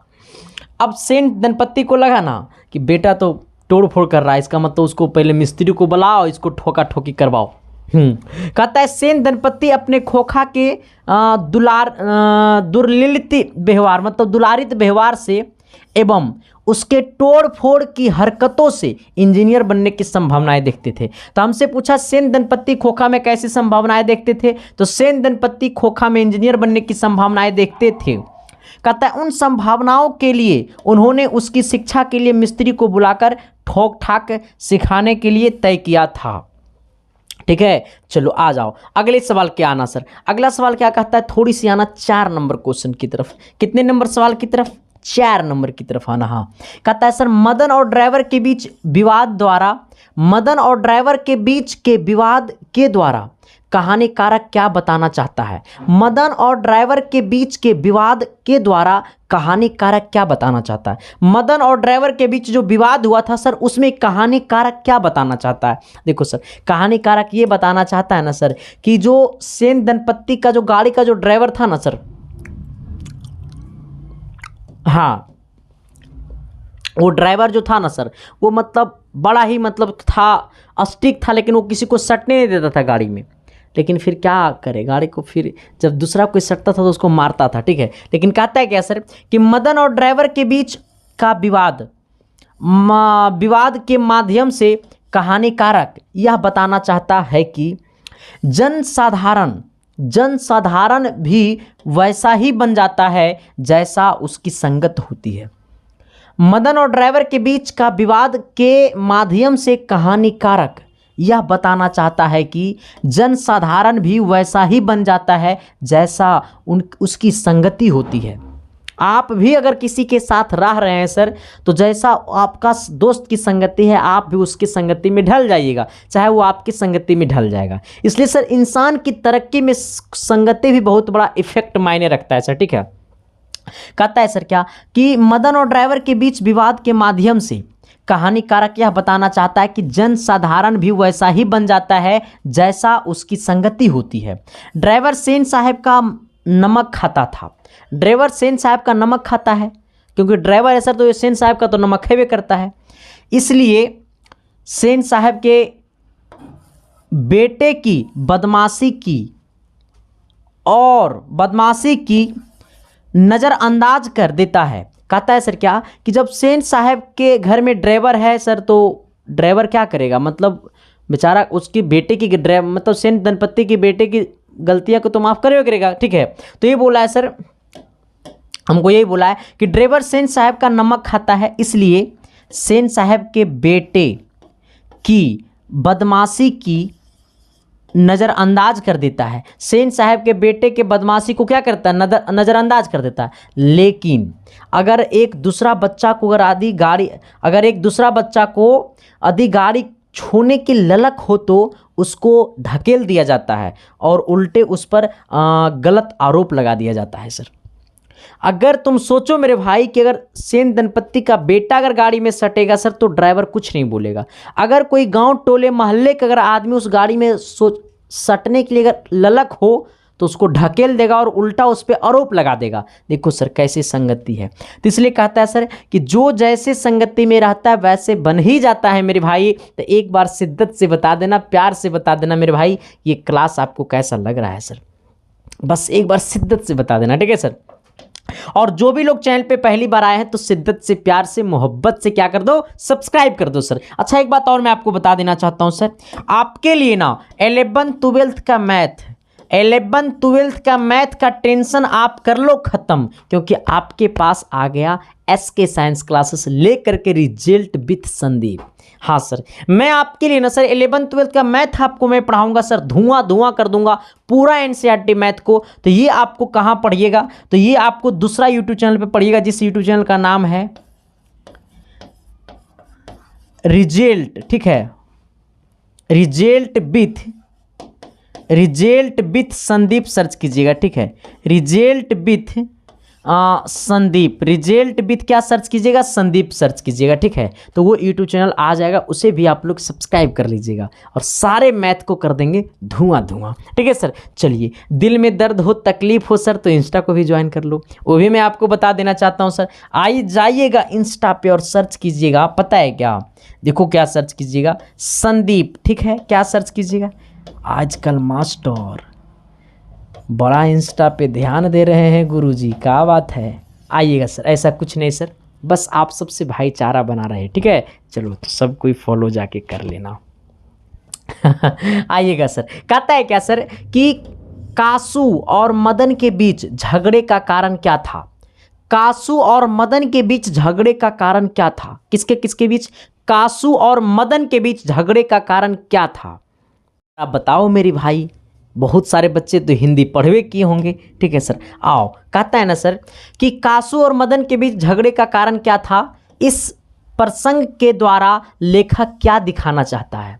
A: अब सेन दंपत्ति को लगा ना कि बेटा तो तोड़ फोड़ कर रहा है, इसका मतलब उसको पहले मिस्त्री को बुलाओ, इसको ठोका ठोकी करवाओ। कहता है सेन दंपत्ति अपने खोखा के दुर्लिलित व्यवहार, मतलब दुलारित व्यवहार से एवं उसके तोड़ फोड़ की हरकतों से इंजीनियर बनने की संभावनाएं देखते थे। तो हमसे पूछा सेन दंपत्ति खोखा में कैसी संभावनाएं देखते थे? तो सेन दंपत्ति खोखा में इंजीनियर बनने की संभावनाएं देखते थे। कहता है उन संभावनाओं के लिए उन्होंने उसकी शिक्षा के लिए मिस्त्री को बुलाकर ठोक ठाक सिखाने के लिए तय किया था। ठीक है, चलो आ जाओ अगले सवाल क्या आना सर। अगला सवाल क्या कहता है, थोड़ी सी आना 4 नंबर क्वेश्चन की तरफ। कितने नंबर सवाल की तरफ? 4 नंबर की तरफ आना। हाँ, कहता है सर मदन और ड्राइवर के बीच विवाद के द्वारा कहानीकारक क्या बताना चाहता है? मदन और ड्राइवर के बीच के विवाद के द्वारा कहानीकारक क्या बताना चाहता है? मदन और ड्राइवर के बीच जो विवाद हुआ था सर उसमें कहानीकारक क्या बताना चाहता है? देखो सर, कहानीकारक ये बताना चाहता है ना सर कि जो सेन दंपत्ति का जो गाड़ी का जो ड्राइवर था ना सर, हाँ वो ड्राइवर जो था ना सर वो मतलब बड़ा ही मतलब था, स्टिक था, लेकिन वो किसी को सटने नहीं देता था गाड़ी में। लेकिन फिर क्या करे, गाड़ी को फिर जब दूसरा कोई सटता था तो उसको मारता था, ठीक है। लेकिन कहता है क्या सर कि मदन और ड्राइवर के बीच का विवाद के माध्यम से कहानीकारक यह बताना चाहता है कि जनसाधारण भी वैसा ही बन जाता है जैसा उसकी संगत होती है। मदन और ड्राइवर के बीच का विवाद के माध्यम से कहानीकारक यह बताना चाहता है कि जनसाधारण भी वैसा ही बन जाता है जैसा उसकी संगति होती है। आप भी अगर किसी के साथ रह रहे हैं सर, तो जैसा आपका दोस्त की संगति है आप भी उसकी संगति में ढल जाइएगा, चाहे वो आपकी संगति में ढल जाएगा। इसलिए सर इंसान की तरक्की में संगति भी बहुत बड़ा इफेक्ट मायने रखता है सर, ठीक है। कहता है सर क्या कि मदन और ड्राइवर के बीच विवाद के माध्यम से कहानीकारक यह बताना चाहता है कि जनसाधारण भी वैसा ही बन जाता है जैसा उसकी संगति होती है। ड्राइवर सेन साहब का नमक खाता था। ड्राइवर सेन साहब का नमक खाता है, क्योंकि ड्राइवर है सर, तो ये सेन साहब का तो नमक हैवे करता है। इसलिए सेन साहब के बेटे की बदमाशी की नज़रअंदाज कर देता है। कहता है सर क्या कि जब सेन साहब के घर में ड्राइवर है सर, तो ड्राइवर क्या करेगा, मतलब बेचारा उसकी बेटे की मतलब सेन दंपत्ति की बेटे की गलतियां को तो माफ़ करेगा, ठीक है। तो ये बोला है सर, हमको यही बोला है कि ड्राइवर सेन साहब का नमक खाता है, इसलिए सेन साहब के बेटे की बदमाशी की नज़रअंदाज कर देता है। सेन साहब के बेटे के बदमाशी को क्या करता है, नज़रअंदाज कर देता है। लेकिन अगर एक दूसरा बच्चा को यदि गाड़ी छूने की ललक हो तो उसको ढकेल दिया जाता है और उल्टे उस पर गलत आरोप लगा दिया जाता है सर। अगर तुम सोचो मेरे भाई कि अगर सेन दंपत्ति का बेटा अगर गाड़ी में सटेगा सर, तो ड्राइवर कुछ नहीं बोलेगा। अगर कोई गांव टोले मोहल्ले का अगर आदमी उस गाड़ी में सटने के लिए अगर ललक हो तो उसको ढकेल देगा और उल्टा उस पर आरोप लगा देगा। देखो सर कैसी संगति है। तो इसलिए कहता है सर कि जो जैसे संगति में रहता है वैसे बन ही जाता है मेरे भाई। तो एक बार शिद्दत से बता देना, प्यार से बता देना मेरे भाई, ये क्लास आपको कैसा लग रहा है सर, बस एक बार शिद्दत से बता देना, ठीक है सर। और जो भी लोग चैनल पे पहली बार आए हैं तो शिद्दत से, प्यार से, मोहब्बत से क्या कर दो, सब्सक्राइब कर दो सर। अच्छा एक बात और मैं आपको बता देना चाहता हूं सर, आपके लिए ना 11th-12th का मैथ का टेंशन आप कर लो खत्म, क्योंकि आपके पास आ गया SK साइंस क्लासेस लेकर के रिजल्ट विथ संदीप। हाँ सर, मैं आपके लिए ना सर 11th-12th का मैथ आपको मैं पढ़ाऊंगा सर, धुआं कर दूंगा पूरा NCERT मैथ को। तो ये आपको कहाँ पढ़िएगा, तो ये आपको दूसरा यूट्यूब चैनल पे पढ़िएगा, जिस यूट्यूब चैनल का नाम है रिजल्ट, ठीक है, रिजल्ट विथ संदीप सर्च कीजिएगा, ठीक है, result with Sandeep, result with क्या सर्च कीजिएगा, संदीप सर्च कीजिएगा, ठीक है। तो वो यूट्यूब चैनल आ जाएगा, उसे भी आप लोग सब्सक्राइब कर लीजिएगा और सारे मैथ को कर देंगे धुआं, ठीक है सर। चलिए, दिल में दर्द हो, तकलीफ हो सर, तो इंस्टा को भी ज्वाइन कर लो, वो भी मैं आपको बता देना चाहता हूँ सर। आइए जाइएगा इंस्टा पे और सर्च कीजिएगा, पता है क्या, देखो क्या सर्च कीजिएगा, संदीप, ठीक है, क्या सर्च कीजिएगा। आजकल मास्टर बड़ा इंस्टा पे ध्यान दे रहे हैं गुरुजी, क्या बात है। आइएगा सर, ऐसा कुछ नहीं सर, बस आप सबसे भाईचारा बना रहे हैं, ठीक है। चलो तो सब कोई फॉलो जाके कर लेना। आइएगा सर। कहता है क्या सर कि कासू और मदन के बीच झगड़े का कारण क्या था। कासू और मदन के बीच झगड़े का कारण क्या था, किसके बीच, कासू और मदन के बीच झगड़े का कारण क्या था, आप बताओ मेरी भाई। बहुत सारे बच्चे तो हिंदी पढ़वे किए होंगे, ठीक है सर। आओ, कहता है ना सर कि कासू और मदन के बीच झगड़े का कारण क्या था, इस प्रसंग के द्वारा लेखक क्या दिखाना चाहता है।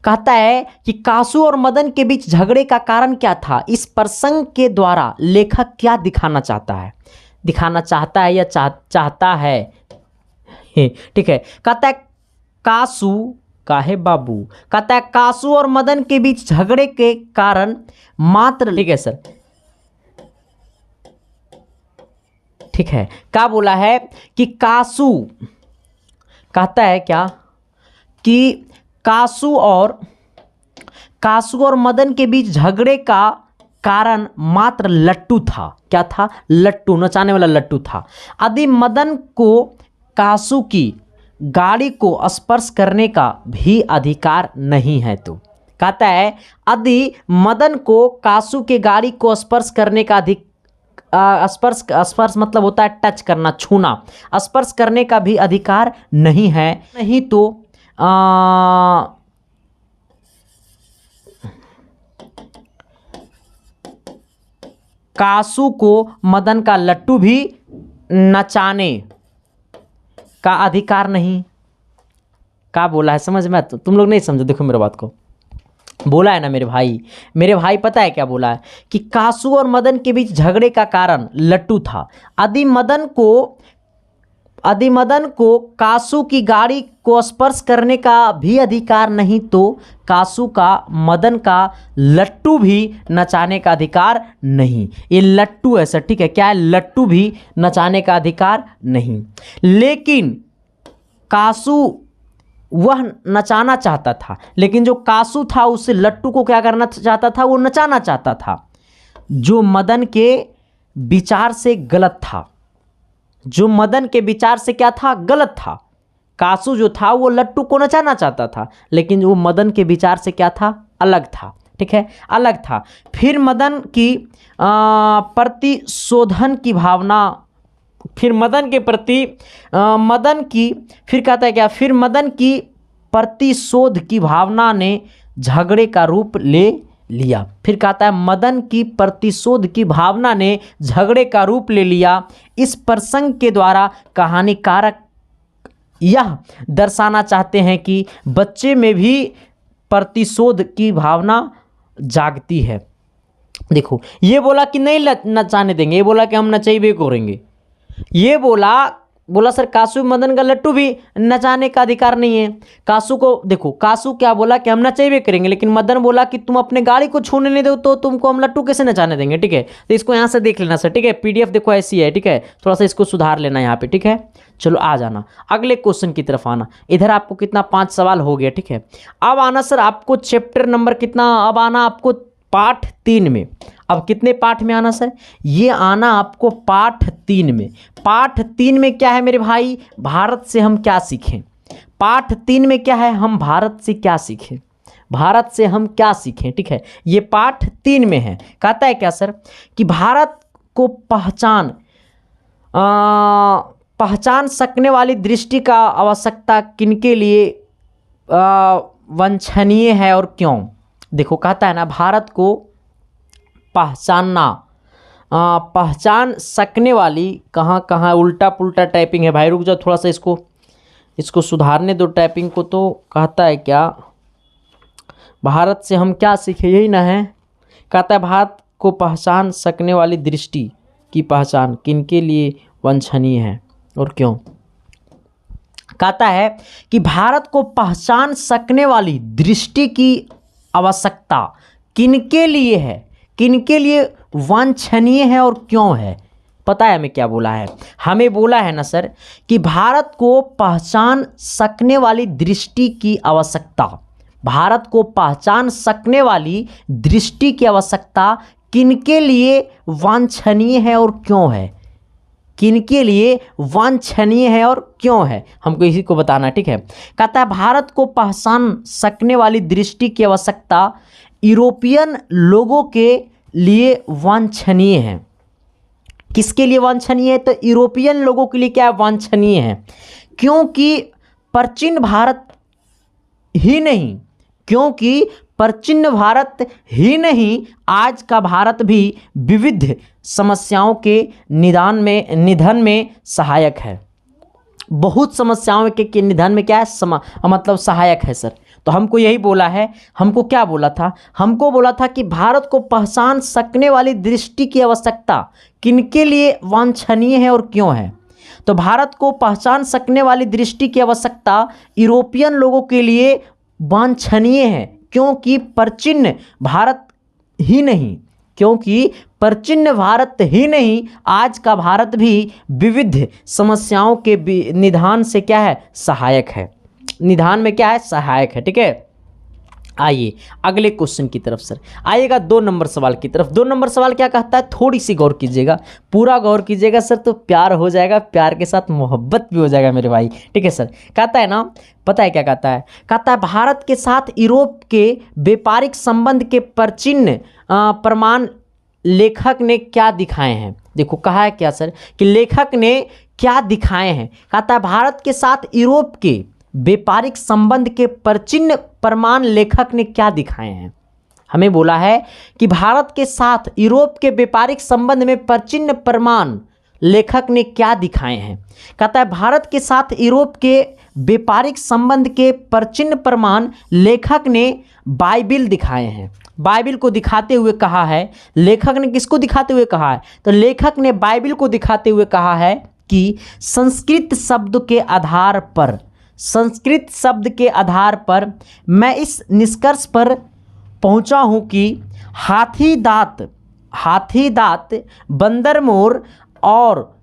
A: कहता है कि कासू और मदन के बीच झगड़े का कारण क्या था, इस प्रसंग के द्वारा लेखक क्या दिखाना चाहता है, या चाहता है, ठीक है। कहता है कासू काहे बाबू, कहता है कासू और मदन के बीच झगड़े के कारण मात्र, ठीक है सर, ठीक है, क्या बोला है कि कासू, कहता है क्या कि कासू कासू और मदन के बीच झगड़े का कारण मात्र लट्टू था। क्या था? लट्टू, नचाने वाला लट्टू था। यदि मदन को कासू की गाड़ी को स्पर्श करने का भी अधिकार नहीं है तो, कहता है यदि मदन को कासू के गाड़ी को स्पर्श करने का स्पर्श मतलब होता है टच करना, छूना, स्पर्श करने का भी अधिकार नहीं है, नहीं तो कासू को मदन का लट्टू भी नचाने का अधिकार नहीं। क्या बोला है समझ में? तो तुम लोग नहीं समझो, देखो मेरे बात को, बोला है ना मेरे भाई पता है क्या बोला है कि कासू और मदन के बीच झगड़े का कारण लट्टू था। यदि मदन को कासू की गाड़ी को स्पर्श करने का भी अधिकार नहीं तो कासू का मदन का लट्टू भी नचाने का अधिकार नहीं। ये लट्टू है सर, ठीक है, क्या है? लट्टू भी नचाने का अधिकार नहीं। लेकिन कासू वह नचाना चाहता था, लेकिन जो कासू था उससे लट्टू को क्या करना चाहता था? वो नचाना चाहता था, जो मदन के विचार से गलत था। जो मदन के विचार से क्या था? गलत था। कासू जो था वो लट्टू को नचाना चाहता था, लेकिन वो मदन के विचार से क्या था? अलग था, ठीक है, अलग था। फिर मदन की प्रतिशोधन की भावना, फिर मदन के प्रति फिर कहता है क्या? फिर मदन की प्रतिशोध की भावना ने झगड़े का रूप ले लिया। फिर कहता है मदन की प्रतिशोध की भावना ने झगड़े का रूप ले लिया। इस प्रसंग के द्वारा कहानीकारक यह दर्शाना चाहते हैं कि बच्चे में भी प्रतिशोध की भावना जागती है। देखो, ये बोला कि नहीं नचाने देंगे, ये बोला कि हम नचेबे करेंगे। ये बोला सर कासू मदन का लट्टू भी नचाने का अधिकार नहीं है। कासू को देखो, कासू क्या बोला कि हम नचेबे करेंगे, लेकिन मदन बोला कि तुम अपने गाड़ी को छूने नहीं दो तो तुमको हम लट्टू कैसे नचाने देंगे, ठीक है। तो इसको यहाँ से देख लेना सर, ठीक है, पीडीएफ देखो ऐसी है, ठीक है, थोड़ा सा इसको सुधार लेना यहाँ पे, ठीक है। चलो आ जाना अगले क्वेश्चन की तरफ आना। इधर आपको कितना 5 सवाल हो गया, ठीक है। अब आना सर आपको चैप्टर नंबर कितना, अब आना आपको पाठ 3 में। अब कितने पाठ में आना सर? ये आना आपको पाठ 3 में। पाठ 3 में क्या है मेरे भाई? भारत से हम क्या सीखें। पाठ 3 में क्या है? हम भारत से क्या सीखें, भारत से हम क्या सीखें, ठीक है। ये पाठ 3 में है। कहता है क्या सर कि भारत को पहचान सकने वाली दृष्टि का आवश्यकता किनके लिए वांछनीय है और क्यों। देखो कहता है ना भारत को पहचान सकने वाली, कहाँ उल्टा पुल्टा टाइपिंग है भाई, रुक जाओ थोड़ा सा, इसको सुधारने दो टाइपिंग को। तो कहता है क्या भारत से हम क्या सीखें, यही ना है। कहता है भारत को पहचान सकने वाली दृष्टि की पहचान किनके लिए वांछनीय है और क्यों। कहता है कि भारत को पहचान सकने वाली दृष्टि की आवश्यकता किनके लिए है, किनके लिए वांछनीय है और क्यों है। पता है हमें क्या बोला है? हमें बोला है ना सर कि भारत को पहचान सकने वाली दृष्टि की आवश्यकता, भारत को पहचान सकने वाली दृष्टि की आवश्यकता किनके लिए वांछनीय है और क्यों है, किनके लिए वांछनीय है और क्यों है, हमको इसी को बताना, ठीक है। कहता है भारत को पहचान सकने वाली दृष्टि की आवश्यकता यूरोपियन लोगों के लिए वांछनीय है। किसके लिए वांछनीय है? तो यूरोपियन लोगों के लिए क्या वांछनीय है? क्योंकि प्राचीन भारत ही नहीं, आज का भारत भी विविध समस्याओं के निदान में सहायक है। बहुत समस्याओं के निदान में क्या है, मतलब सहायक है सर। तो हमको यही बोला है। हमको क्या बोला था? हमको बोला था कि भारत को पहचान सकने वाली दृष्टि की आवश्यकता किनके लिए वांछनीय है और क्यों है। तो भारत को पहचान सकने वाली दृष्टि की आवश्यकता यूरोपियन लोगों के लिए वांछनीय है, क्योंकि प्राचीन भारत ही नहीं, आज का भारत भी विविध समस्याओं के निदान से क्या है, सहायक है। निदान में क्या है, सहायक है, ठीक है। आइए अगले क्वेश्चन की तरफ सर, आइएगा 2 नंबर सवाल की तरफ। 2 नंबर सवाल क्या कहता है, थोड़ी सी गौर कीजिएगा, पूरा गौर कीजिएगा सर, तो प्यार हो जाएगा, प्यार के साथ मोहब्बत भी हो जाएगा मेरे भाई। ठीक है सर, कहता है ना, पता है क्या कहता है, कहता है भारत के साथ यूरोप के व्यापारिक संबंध के प्राचीन प्रमाण लेखक ने क्या दिखाए हैं। देखो कहा है क्या सर, कि लेखक ने क्या दिखाए हैं। कहता है भारत के साथ यूरोप के व्यापारिक संबंध के प्राचीन प्रमाण लेखक ने क्या दिखाए हैं। हमें बोला है कि भारत के साथ यूरोप के व्यापारिक संबंध में प्राचीन प्रमाण लेखक ने क्या दिखाए हैं। कहता है भारत के साथ यूरोप के व्यापारिक संबंध के प्राचीन प्रमाण लेखक ने बाइबिल दिखाए हैं। बाइबिल को दिखाते हुए कहा है, लेखक ने किसको दिखाते हुए कहा है, तो लेखक ने बाइबिल को दिखाते हुए कहा है कि संस्कृत शब्द के आधार पर, संस्कृत शब्द के आधार पर मैं इस निष्कर्ष पर पहुंचा हूं कि हाथी दांत, बंदर मोर और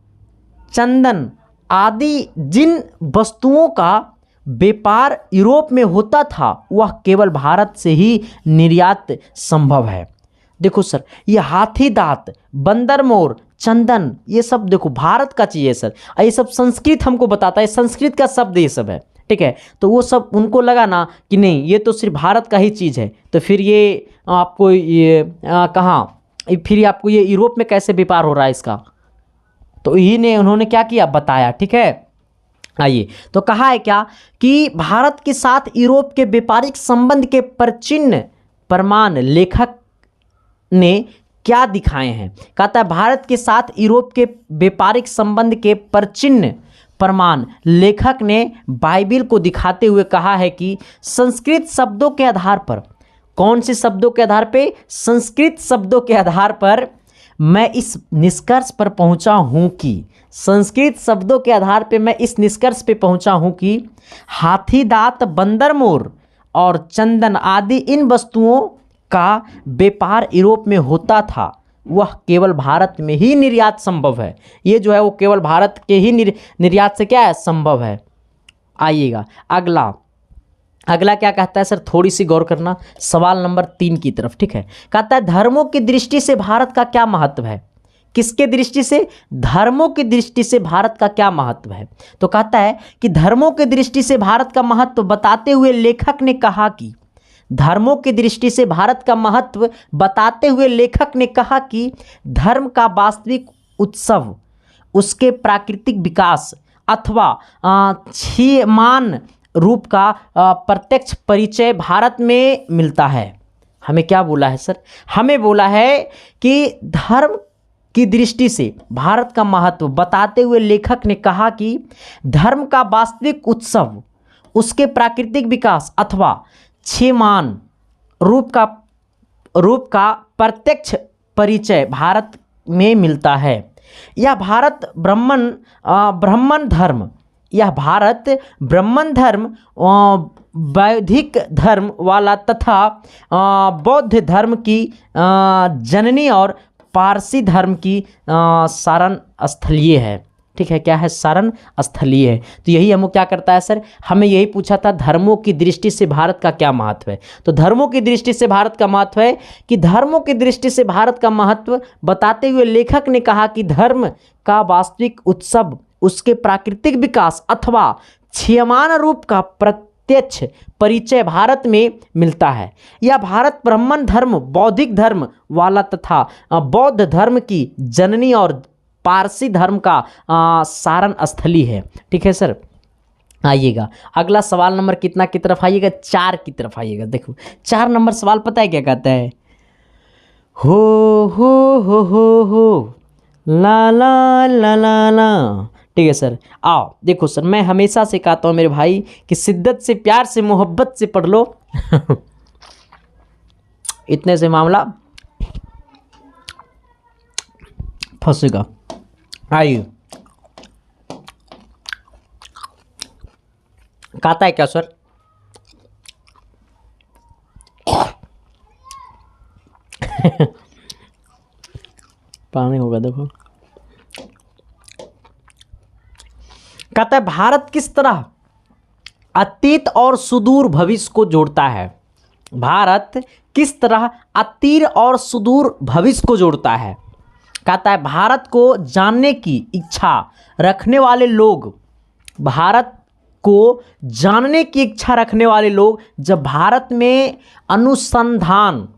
A: चंदन आदि जिन वस्तुओं का व्यापार यूरोप में होता था वह केवल भारत से ही निर्यात संभव है। देखो सर, ये हाथी दांत, बंदर मोर, चंदन, ये सब देखो भारत का चीज़ है सर, और ये सब संस्कृत हमको बताता है, संस्कृत का शब्द ये सब है। ठीक है, तो वो सब उनको लगा ना कि नहीं ये तो सिर्फ भारत का ही चीज़ है, तो फिर ये आपको ये कहाँ, फिर आपको ये यूरोप में कैसे व्यापार हो रहा है इसका, तो उन्होंने क्या किया बताया। ठीक है, आइए तो कहा है क्या कि भारत के साथ यूरोप के व्यापारिक संबंध के प्राचीन प्रमाण लेखक ने क्या दिखाए हैं। कहता है भारत के साथ यूरोप के व्यापारिक संबंध के प्राचीन प्रमाण लेखक ने बाइबिल को दिखाते हुए कहा है कि संस्कृत शब्दों के आधार पर, कौन से शब्दों के आधार पे, संस्कृत शब्दों के आधार पर मैं इस निष्कर्ष पर पहुंचा हूं कि, संस्कृत शब्दों के आधार पे मैं इस निष्कर्ष पे पहुंचा हूं कि हाथी दांत, बंदर मोर और चंदन आदि इन वस्तुओं का व्यापार यूरोप में होता था, वह केवल भारत में ही निर्यात संभव है। ये जो है वो केवल भारत के ही निर्यात से क्या है, संभव है। आइएगा अगला क्या कहता है सर, थोड़ी सी गौर करना, सवाल नंबर 3 की तरफ। ठीक है, कहता है धर्मों की दृष्टि से भारत का क्या महत्व है। किसके दृष्टि से, धर्मों की दृष्टि से भारत का क्या महत्व है। तो कहता है कि धर्मों की दृष्टि से भारत का महत्व बताते हुए लेखक ने कहा कि, धर्मों की दृष्टि से भारत का महत्व बताते हुए लेखक ने कहा कि धर्म का वास्तविक उत्सव उसके प्राकृतिक विकास अथवा क्षीयमान रूप का प्रत्यक्ष परिचय भारत में मिलता है। हमें क्या बोला है सर, हमें बोला है कि धर्म की दृष्टि से भारत का महत्व बताते हुए लेखक ने कहा कि धर्म का वास्तविक उत्सव उसके प्राकृतिक विकास अथवा क्षीयमान रूप का प्रत्यक्ष परिचय भारत में मिलता है। यह भारत ब्राह्मण धर्म वैदिक धर्म वाला तथा बौद्ध धर्म की जननी और पारसी धर्म की सारण स्थलीय है। ठीक है, क्या है, सारण स्थलीय है। तो यही हमको क्या करता है सर, हमें यही पूछा था धर्मों की दृष्टि से भारत का क्या महत्व है। तो धर्मों की दृष्टि से भारत का महत्व है कि धर्मों की दृष्टि से भारत का महत्व बताते हुए लेखक ने कहा कि धर्म का वास्तविक उत्सव उसके प्राकृतिक विकास अथवा क्षीयमान रूप का प्रत्यक्ष परिचय भारत में मिलता है। यह भारत ब्राह्मण धर्म, बौद्धिक धर्म वाला तथा बौद्ध धर्म की जननी और पारसी धर्म का सारण स्थली है। ठीक है सर, आइएगा अगला सवाल नंबर कितना की तरफ आइएगा, 4 की तरफ आइएगा। देखो 4 नंबर सवाल पता है क्या कहता है, हो ला ला ला ला ला। ठीक है सर, आओ देखो सर, मैं हमेशा से कहता हूँ मेरे भाई कि शिद्दत से, प्यार से, मोहब्बत से पढ़ लो इतने से मामला फंसेगा। आइए कहता है क्या सर, पानी होगा देखो। कहता है भारत किस तरह अतीत और सुदूर भविष्य को जोड़ता है। भारत किस तरह अतीत और सुदूर भविष्य को जोड़ता है। कहता है भारत को जानने की इच्छा रखने वाले लोग, भारत को जानने की इच्छा रखने वाले लोग जब भारत में अनुसंधान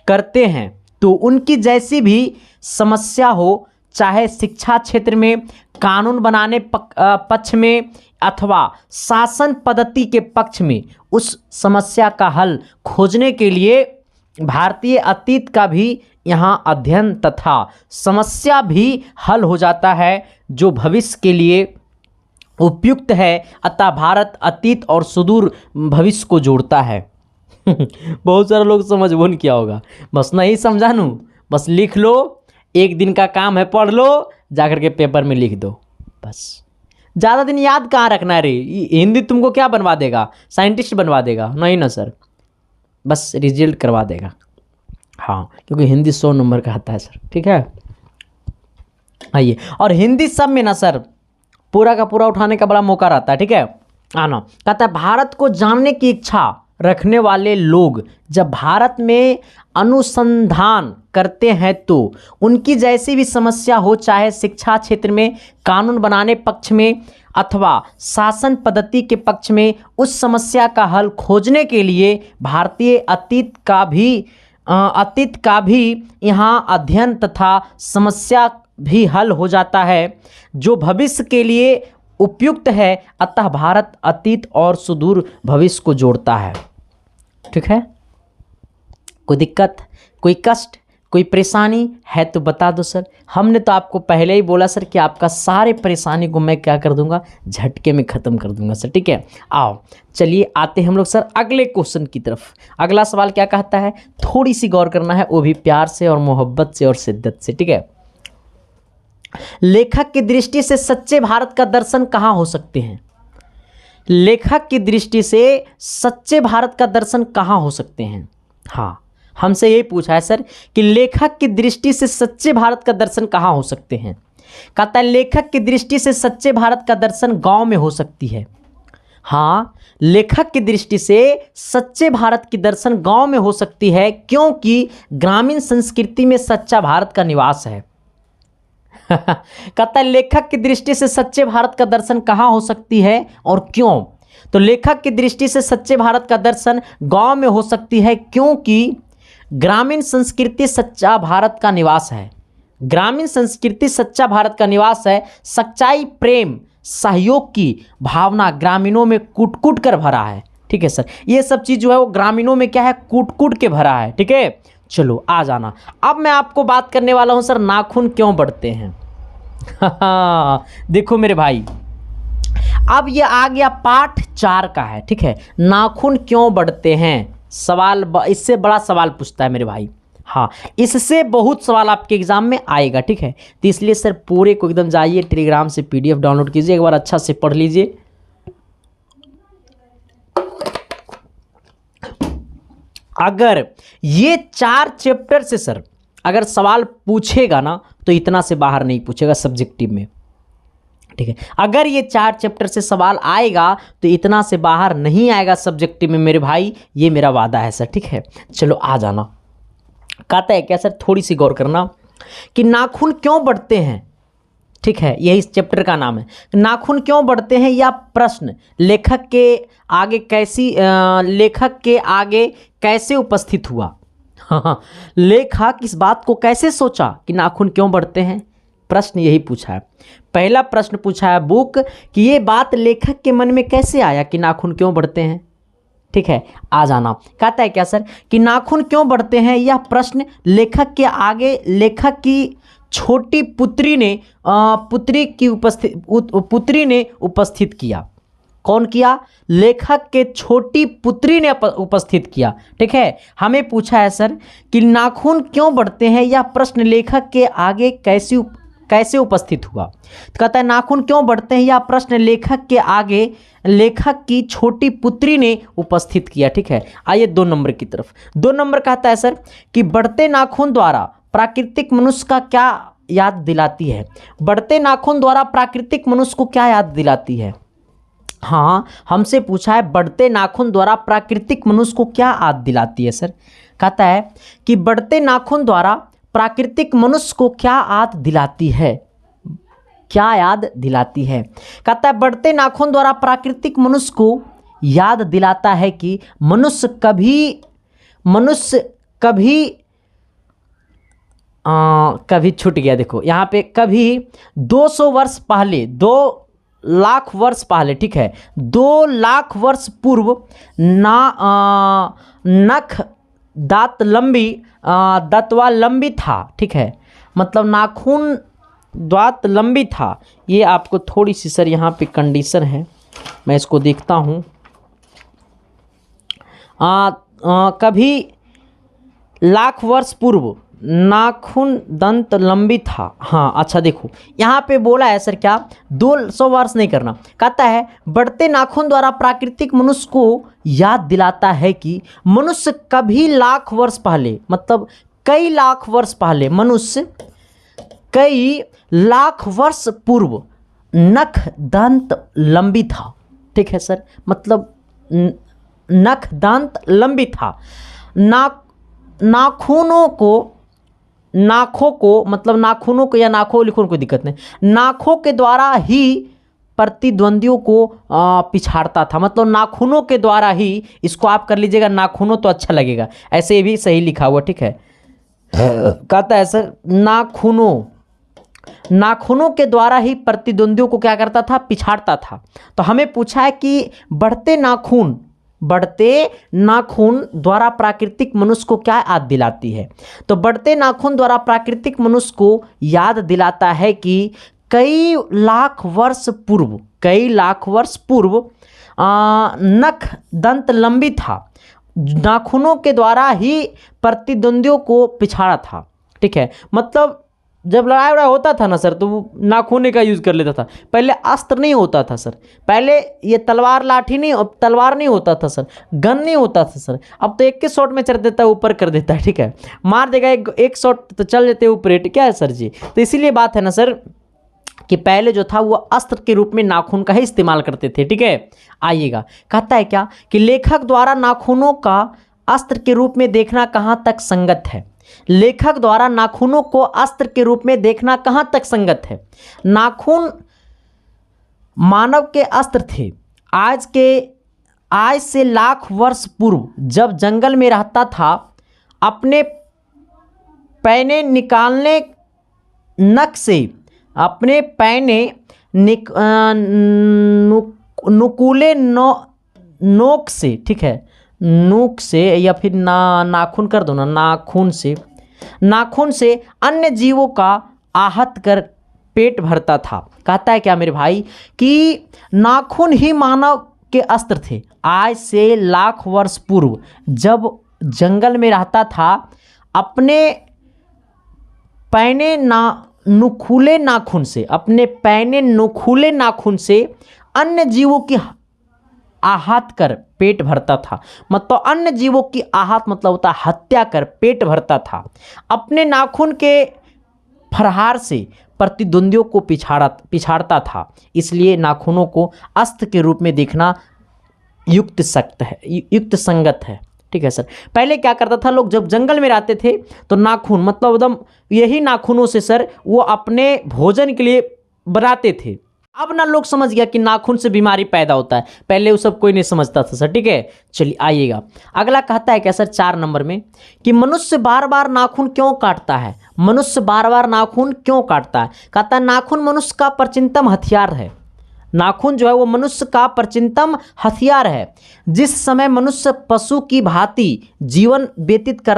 A: करते हैं तो उनकी जैसी भी समस्या हो, चाहे शिक्षा क्षेत्र में, कानून बनाने पक्ष में अथवा शासन पद्धति के पक्ष में, उस समस्या का हल खोजने के लिए भारतीय अतीत का भी यहाँ अध्ययन तथा समस्या भी हल हो जाता है जो भविष्य के लिए उपयुक्त है। अतः भारत अतीत और सुदूर भविष्य को जोड़ता है। बहुत सारे लोग समझ वो नहीं किया होगा, बस नहीं समझा नू, बस लिख लो, एक दिन का काम है, पढ़ लो, जाकर के पेपर में लिख दो, बस। ज़्यादा दिन याद कहाँ रखना है रे, हिंदी तुमको क्या बनवा देगा, साइंटिस्ट बनवा देगा? नहीं ना सर, बस रिजल्ट करवा देगा। हाँ, क्योंकि हिंदी 100 नंबर का आता है सर, ठीक है। आइए, और हिंदी सब में ना सर पूरा का पूरा उठाने का बड़ा मौका रहता है, ठीक है। आना कहता है भारत को जानने की इच्छा रखने वाले लोग जब भारत में अनुसंधान करते हैं तो उनकी जैसी भी समस्या हो, चाहे शिक्षा क्षेत्र में, कानून बनाने पक्ष में अथवा शासन पद्धति के पक्ष में, उस समस्या का हल खोजने के लिए भारतीय अतीत का भी यहाँ अध्ययन तथा समस्या भी हल हो जाता है जो भविष्य के लिए उपयुक्त है। अतः भारत अतीत और सुदूर भविष्य को जोड़ता है, ठीक है। कोई दिक्कत, कोई कष्ट, कोई परेशानी है तो बता दो सर। हमने तो आपको पहले ही बोला सर कि आपका सारे परेशानी को मैं क्या कर दूंगा, झटके में ख़त्म कर दूंगा सर, ठीक है। आओ चलिए आते हैं हम लोग सर अगले क्वेश्चन की तरफ। अगला सवाल क्या कहता है, थोड़ी सी गौर करना है, वो भी प्यार से और मोहब्बत से और शिद्दत से, ठीक है। लेखक की दृष्टि से सच्चे भारत का दर्शन कहाँ हो सकते हैं? लेखक की दृष्टि से सच्चे भारत का दर्शन कहाँ हो सकते हैं? हाँ, हमसे यही पूछा है सर कि लेखक की दृष्टि से सच्चे भारत का दर्शन कहाँ हो सकते हैं। कहता है लेखक की दृष्टि से सच्चे भारत का दर्शन गांव में हो सकती है। हाँ, लेखक की दृष्टि से सच्चे भारत की दर्शन गांव में हो सकती है क्योंकि ग्रामीण संस्कृति में सच्चा भारत का निवास है। कहता है लेखक की दृष्टि से सच्चे भारत का दर्शन कहाँ हो सकती है और क्यों? तो लेखक की दृष्टि से सच्चे भारत का दर्शन गांव में हो सकती है क्योंकि ग्रामीण संस्कृति सच्चा भारत का निवास है। ग्रामीण संस्कृति सच्चा भारत का निवास है। सच्चाई, प्रेम, सहयोग की भावना ग्रामीणों में कूट कूट कर भरा है, ठीक है सर। ये सब चीज़ जो है वो ग्रामीणों में क्या है, कूट कूट के भरा है, ठीक है। चलो आ जाना, अब मैं आपको बात करने वाला हूं सर नाखून क्यों बढ़ते हैं। देखो मेरे भाई, अब ये आ गया पाठ 4 का है, ठीक है। नाखून क्यों बढ़ते हैं सवाल, इससे बड़ा सवाल पूछता है मेरे भाई। हाँ, इससे बहुत सवाल आपके एग्जाम में आएगा, ठीक है। तो इसलिए सर पूरे को एकदम जाइए टेलीग्राम से PDF डाउनलोड कीजिए, एक बार अच्छा से पढ़ लीजिए। अगर ये 4 चैप्टर से सर अगर सवाल पूछेगा ना तो इतना से बाहर नहीं पूछेगा सब्जेक्टिव में, ठीक है। अगर ये 4 चैप्टर से सवाल आएगा तो इतना से बाहर नहीं आएगा सब्जेक्टिव में मेरे भाई, ये मेरा वादा है सर, ठीक है। चलो आ जाना। कहता है क्या सर, थोड़ी सी गौर करना कि नाखून क्यों बढ़ते हैं, ठीक है। यही इस चैप्टर का नाम है, नाखून क्यों बढ़ते हैं। या प्रश्न लेखक के आगे कैसे उपस्थित हुआ। हाँ, लेखक इस बात को कैसे सोचा कि नाखून क्यों बढ़ते हैं, प्रश्न यही पूछा है। पहला प्रश्न पूछा है बुक कि ये बात लेखक के मन में कैसे आया कि नाखून क्यों बढ़ते हैं, ठीक है। आ जाना। कहता है क्या सर कि नाखून क्यों बढ़ते हैं, यह प्रश्न लेखक के आगे लेखक की छोटी पुत्री ने उपस्थित किया। कौन किया? लेखक के छोटी पुत्री ने उपस्थित किया, ठीक है। हमें पूछा है सर कि नाखून क्यों बढ़ते हैं, यह प्रश्न लेखक के आगे कैसे उपस्थित हुआ। तो कहता है नाखून क्यों बढ़ते हैं, यह प्रश्न लेखक के आगे लेखक की छोटी पुत्री ने उपस्थित किया, ठीक है। आइए 2 नंबर की तरफ। 2 नंबर कहता है सर कि बढ़ते नाखून द्वारा प्राकृतिक मनुष्य का क्या याद दिलाती है। बढ़ते नाखून द्वारा प्राकृतिक मनुष्य को क्या याद दिलाती है। हाँ, हमसे पूछा है बढ़ते नाखून द्वारा प्राकृतिक मनुष्य को क्या याद दिलाती है सर। कहता है कि बढ़ते नाखून द्वारा प्राकृतिक मनुष्य को क्या याद दिलाती है, क्या याद दिलाती है। कहता है बढ़ते नाखून द्वारा प्राकृतिक मनुष्य को याद दिलाता है कि मनुष्य कभी छूट गया, देखो यहाँ पे कभी 200 वर्ष पहले, 2 लाख वर्ष पहले, ठीक है, 2 लाख वर्ष पूर्व नख दांतवा लंबी था, ठीक है, मतलब नाखून दांत लंबी था। ये आपको थोड़ी सी सर यहाँ पे कंडीशन है, मैं इसको देखता हूँ। कभी लाख वर्ष पूर्व नाखून दंत लंबी था। हाँ अच्छा, देखो यहाँ पे बोला है सर क्या, 200 वर्ष नहीं करना। कहता है बढ़ते नाखून द्वारा प्राकृतिक मनुष्य को याद दिलाता है कि मनुष्य कभी लाख वर्ष पहले, मतलब कई लाख वर्ष पहले, मनुष्य कई लाख वर्ष पूर्व नख दंत लंबी था, ठीक है सर, मतलब नख दंत लंबी था। नाखों को मतलब नाखूनों को या नाखों लिखो, कोई दिक्कत नहीं, नाखों के द्वारा ही प्रतिद्वंदियों को पिछाड़ता था, मतलब नाखूनों के द्वारा ही, इसको आप कर लीजिएगा नाखूनों तो अच्छा लगेगा, ऐसे ये भी सही लिखा हुआ, ठीक है। कहता है सर नाखूनों के द्वारा ही प्रतिद्वंदियों को क्या करता था, पिछाड़ता था। तो हमें पूछा है कि बढ़ते नाखून द्वारा प्राकृतिक मनुष्य को क्या याद दिलाती है। तो बढ़ते नाखून द्वारा प्राकृतिक मनुष्य को याद दिलाता है कि कई लाख वर्ष पूर्व नख दंत लंबी था, नाखूनों के द्वारा ही प्रतिद्वंदियों को पिछाड़ा था, ठीक है। मतलब जब लड़ाई वड़ाई होता था ना सर, तो वो नाखूने का यूज़ कर लेता था। पहले अस्त्र नहीं होता था सर, पहले ये तलवार नहीं होता था सर, गन नहीं होता था सर। अब तो एक के शॉट में चढ़ देता है, ऊपर कर देता है, ठीक है, मार देगा एक शॉट तो चल जाते ऊपर, क्या है सर जी। तो इसीलिए बात है ना सर कि पहले जो था वो अस्त्र के रूप में नाखून का ही इस्तेमाल करते थे, ठीक है। आइएगा, कहता है क्या कि लेखक द्वारा नाखूनों का अस्त्र के रूप में देखना कहाँ तक संगत है। लेखक द्वारा नाखूनों को अस्त्र के रूप में देखना कहां तक संगत है। नाखून मानव के अस्त्र थे। आज से लाख वर्ष पूर्व जब जंगल में रहता था, अपने पैने निकालने नख से, अपने पैने नुकीले नोक से, ठीक है, नोक से या फिर नाखून कर दो ना, नाखून से अन्य जीवों का आहत कर पेट भरता था। कहता है क्या मेरे भाई कि नाखून ही मानव के अस्त्र थे। आज से लाख वर्ष पूर्व जब जंगल में रहता था, अपने पैने नुकीले नाखून से अन्य जीवों की आहत कर पेट भरता था। मतलब अन्य जीवों की आहत मतलब होता है हत्या कर पेट भरता था। अपने नाखून के फरहार से प्रतिद्वंदियों को पिछाड़ता था। इसलिए नाखूनों को अस्त्र के रूप में देखना युक्त संगत है, ठीक है सर। पहले क्या करता था लोग, जब जंगल में रहते थे तो नाखून मतलब एकदम यही नाखूनों से सर वो अपने भोजन के लिए बनाते थे। अब ना लोग समझ गया कि नाखून से बीमारी पैदा होता है, पहले वो सब कोई नहीं समझता था सर, ठीक है। चलिए आइएगा, अगला कहता है क्या सर 4 नंबर में कि मनुष्य बार बार नाखून क्यों काटता है। मनुष्य बार बार नाखून क्यों काटता है। कहता है नाखून मनुष्य का प्राचीनतम हथियार है। नाखून जो है वो मनुष्य का प्राचीनतम हथियार है। जिस समय मनुष्य पशु की भांति जीवन व्यतीत कर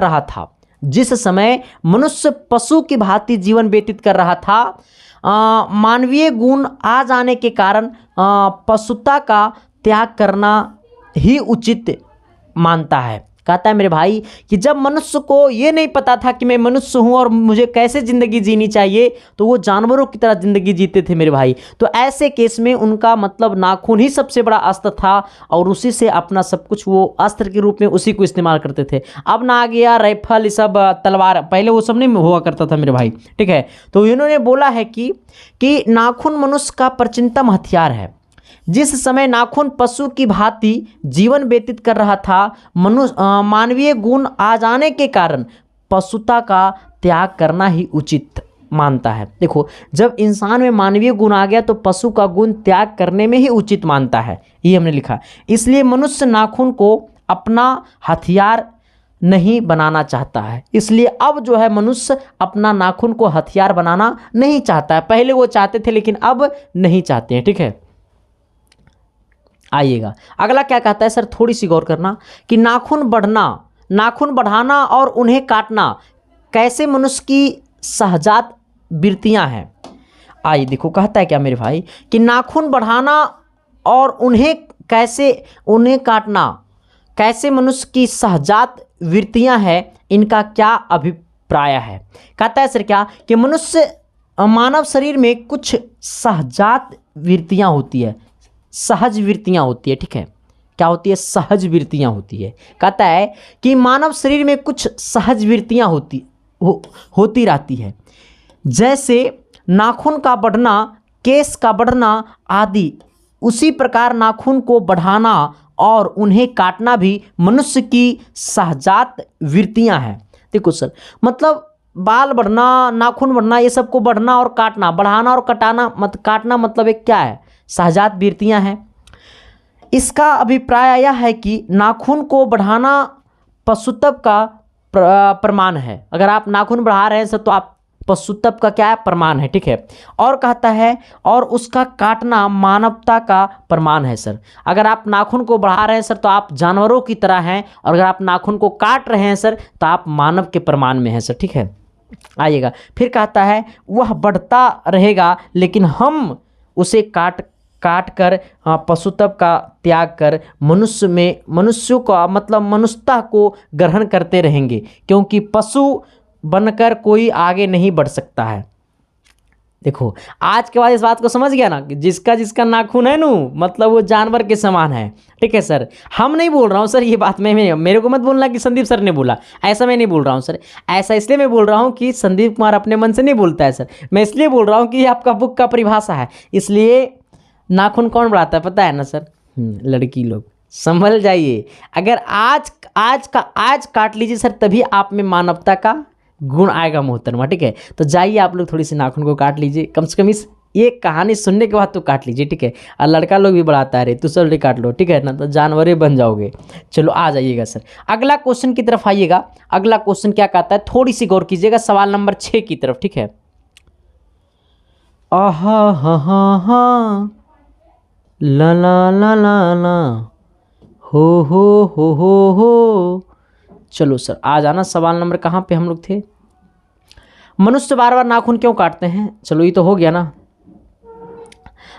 A: रहा था, मानवीय गुण आ जाने के कारण पशुता का त्याग करना ही उचित मानता है। कहता है मेरे भाई कि जब मनुष्य को ये नहीं पता था कि मैं मनुष्य हूँ और मुझे कैसे ज़िंदगी जीनी चाहिए, तो वो जानवरों की तरह ज़िंदगी जीते थे मेरे भाई। तो ऐसे केस में उनका मतलब नाखून ही सबसे बड़ा अस्त्र था और उसी से अपना सब कुछ वो अस्त्र के रूप में उसी को इस्तेमाल करते थे। अब ना आ गया राइफल, सब तलवार, पहले वो सब नहीं हुआ करता था मेरे भाई, ठीक है। तो इन्होंने बोला है कि नाखून मनुष्य का प्राचीनतम हथियार है। जिस समय नाखून पशु की भांति जीवन व्यतीत कर रहा था, मानवीय गुण आ जाने के कारण पशुता का त्याग करना ही उचित मानता है। देखो, जब इंसान में मानवीय गुण आ गया तो पशु का गुण त्याग करने में ही उचित मानता है, ये हमने लिखा। इसलिए मनुष्य नाखून को अपना हथियार नहीं बनाना चाहता है। इसलिए अब जो है मनुष्य अपना नाखून को हथियार बनाना नहीं चाहता है। पहले वो चाहते थे लेकिन अब नहीं चाहते हैं। ठीक है, आइएगा अगला क्या कहता है सर, थोड़ी सी गौर करना कि नाखून बढ़ाना और उन्हें काटना कैसे मनुष्य की सहजात वृत्तियां हैं। आइए देखो, कहता है क्या मेरे भाई कि नाखून बढ़ाना और उन्हें काटना कैसे मनुष्य की सहजात वृत्तियां हैं, इनका क्या अभिप्राय है। कहता है सर क्या कि मानव शरीर में कुछ सहजात वृत्तियां होती है, सहज वृत्तियां होती है। ठीक है, क्या होती है? सहज वृत्तियां होती है। कहता है कि मानव शरीर में कुछ सहज वृत्तियां होती रहती है, जैसे नाखून का बढ़ना, केश का बढ़ना आदि। उसी प्रकार नाखून को बढ़ाना और उन्हें काटना भी मनुष्य की सहजात वृत्तियां हैं। देखो सर, मतलब बाल बढ़ना, नाखून बढ़ना, ये सबको बढ़ना और काटना, बढ़ाना और काटना मतलब एक क्या है? सहजात वृत्तियां हैं। इसका अभिप्राय यह है कि नाखून को बढ़ाना पशुत्व का प्रमाण है। अगर आप नाखून बढ़ा रहे हैं सर तो आप पशुत्व का क्या है? प्रमाण है। ठीक है, और कहता है और उसका काटना मानवता का प्रमाण है। सर, अगर आप नाखून को बढ़ा रहे हैं सर तो आप जानवरों की तरह हैं, और अगर आप नाखून को काट रहे हैं सर तो आप मानव के प्रमाण में हैं सर। ठीक है, आइएगा फिर कहता है वह बढ़ता रहेगा लेकिन हम उसे काट कर पशुत्व का त्याग कर मनुष्यों का मतलब मनुष्यता को ग्रहण करते रहेंगे, क्योंकि पशु बनकर कोई आगे नहीं बढ़ सकता है। देखो, आज के बाद इस बात को समझ गया ना कि जिसका नाखून है मतलब वो जानवर के समान है। ठीक है सर, हम नहीं बोल रहा हूँ सर ये बात, मेरे को मत बोलना कि संदीप सर ने बोला, ऐसा मैं नहीं बोल रहा हूँ सर। ऐसा इसलिए मैं बोल रहा हूँ कि संदीप कुमार अपने मन से नहीं बोलता है सर, मैं इसलिए बोल रहा हूँ कि ये आपका बुक का परिभाषा है। इसलिए नाखून कौन बढ़ाता है पता है ना सर? लड़की लोग। संभल जाइए, अगर आज काट लीजिए सर तभी आप में मानवता का गुण आएगा मोहतरमा। ठीक है, तो जाइए आप लोग थोड़ी सी नाखून को काट लीजिए, कम से कम इस ये कहानी सुनने के बाद तो काट लीजिए। ठीक है, और लड़का लोग भी बढ़ाता है, तो सब काट लो। ठीक है ना, तो जानवरे बन जाओगे। चलो आ जाइएगा सर, अगला क्वेश्चन की तरफ आइएगा। अगला क्वेश्चन क्या कहता है, थोड़ी सी गौर कीजिएगा, सवाल नंबर 6 की तरफ। ठीक है, आहा हा हा हा ला ला ला ला ला हो। चलो सर आ जाना, सवाल नंबर कहाँ पे हम लोग थे? मनुष्य बार बार नाखून क्यों काटते हैं? चलो ये तो हो गया ना,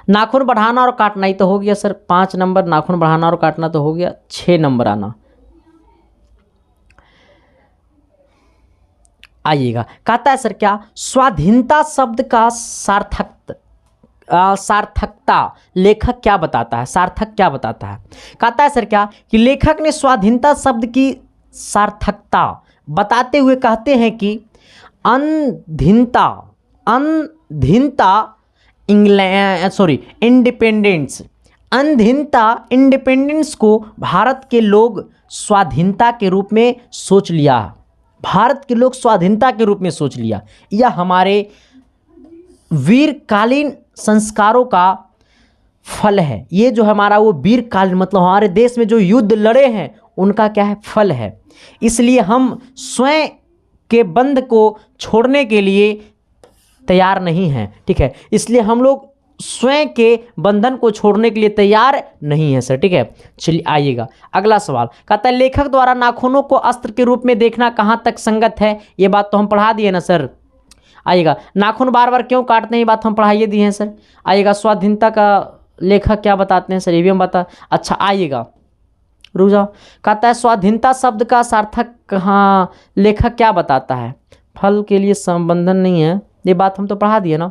A: नाखून बढ़ाना और काटना ही तो हो गया सर। 5 नंबर नाखून बढ़ाना और काटना तो हो गया। 6 नंबर आना, आइएगा। कहता है सर क्या, स्वाधीनता शब्द का सार्थकता लेखक क्या बताता है? सार्थक क्या बताता है? कहता है सर क्या कि लेखक ने स्वाधीनता शब्द की सार्थकता बताते हुए कहते हैं कि इंडिपेंडेंस को भारत के लोग स्वाधीनता के रूप में सोच लिया। भारत के लोग स्वाधीनता के रूप में सोच लिया। यह हमारे वीरकालीन संस्कारों का फल है। ये जो हमारा वो वीरकालीन मतलब हमारे देश में जो युद्ध लड़े हैं उनका क्या है? फल है। इसलिए हम स्वयं के बंध को छोड़ने के लिए तैयार नहीं हैं। ठीक है, इसलिए हम लोग स्वयं के बंधन को छोड़ने के लिए तैयार नहीं है सर। ठीक है, चलिए आइएगा अगला सवाल। कहता है लेखक द्वारा नाखूनों को अस्त्र के रूप में देखना कहाँ तक संगत है? ये बात तो हम पढ़ा दिए ना सर। आइएगा, नाखून बार बार क्यों काटते हैं, ये बात हम पढ़ाइए दिए हैं सर। आइएगा, स्वाधीनता का लेखक क्या बताते हैं सर, ये भी हम बता। अच्छा आइएगा, रुक जाओ। कहता है स्वाधीनता शब्द का सार्थक कहाँ लेखक क्या बताता है? फल के लिए संबंधन नहीं है, ये बात हम तो पढ़ा दिए ना।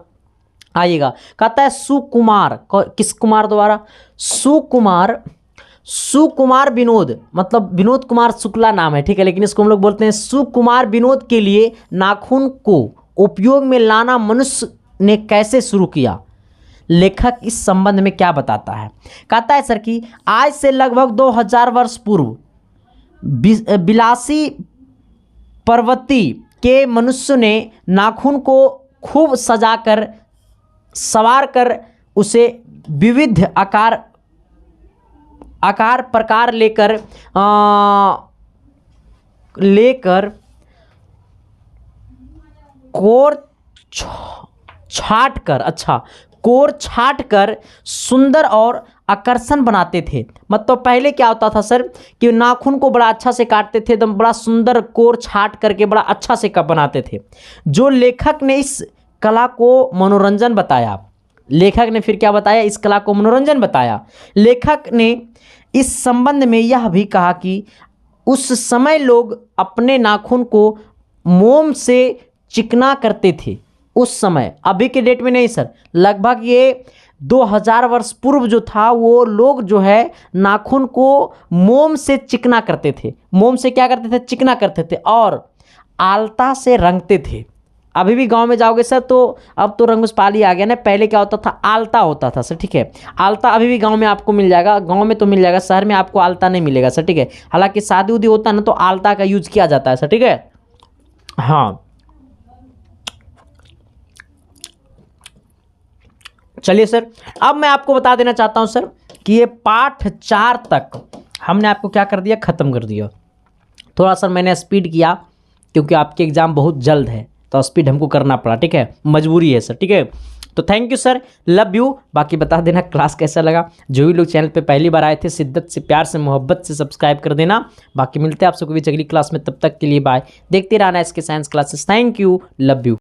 A: आइएगा, कहता है सुकुमार, किस कुमार द्वारा? सुकुमार विनोद, मतलब विनोद कुमार शुक्ला नाम है। ठीक है, लेकिन इसको हम लोग बोलते हैं सुकुमार विनोद के लिए नाखून को उपयोग में लाना मनुष्य ने कैसे शुरू किया? लेखक इस संबंध में क्या बताता है। कहता है सर कि आज से लगभग 2000 वर्ष पूर्व बिलासी पर्वती के मनुष्य ने नाखून को खूब सजाकर सवार कर उसे विविध आकार प्रकार लेकर कोर छाट कर सुंदर और आकर्षण बनाते थे। मतलब पहले क्या होता था सर कि नाखून को बड़ा अच्छा से काटते थे, एकदम बड़ा सुंदर कोर छाट करके बड़ा अच्छा से कप बनाते थे। जो लेखक ने इस कला को मनोरंजन बताया, लेखक ने फिर क्या बताया, इस कला को मनोरंजन बताया। लेखक ने इस संबंध में यह भी कहा कि उस समय लोग अपने नाखून को मोम से चिकना करते थे। उस समय, अभी के डेट में नहीं सर, लगभग ये 2000 वर्ष पूर्व जो था वो लोग जो है नाखून को मोम से चिकना करते थे। मोम से क्या करते थे, चिकना करते थे और आलता से रंगते थे। अभी भी गांव में जाओगे सर तो अब तो रंगूसपाली आ गया ना, पहले क्या होता था, आलता होता था सर, ठीक है। आलता अभी भी गांव में आपको मिल जाएगा, गांव में तो मिल जाएगा, शहर में आपको आलता नहीं मिलेगा सर, ठीक है। हालांकि शादी उदी होता है ना तो आलता का यूज किया जाता है सर, ठीक है। हाँ चलिए सर, अब मैं आपको बता देना चाहता हूं सर कि ये पाठ 4 तक हमने आपको क्या कर दिया, ख़त्म कर दिया। थोड़ा सर मैंने स्पीड किया क्योंकि आपके एग्ज़ाम बहुत जल्द है तो स्पीड हमको करना पड़ा, ठीक है, मजबूरी है सर, ठीक है। तो thank you sir, love you. बाकी बता देना क्लास कैसा लगा। जो भी लोग चैनल पे पहली बार आए थे, शिद्दत से, प्यार से, मोहब्बत से सब्सक्राइब कर देना। बाकी मिलते हैं आपसे कोई अगली क्लास में, तब तक के लिए बाय। देखते रहना इसके science classes. Thank you, love you.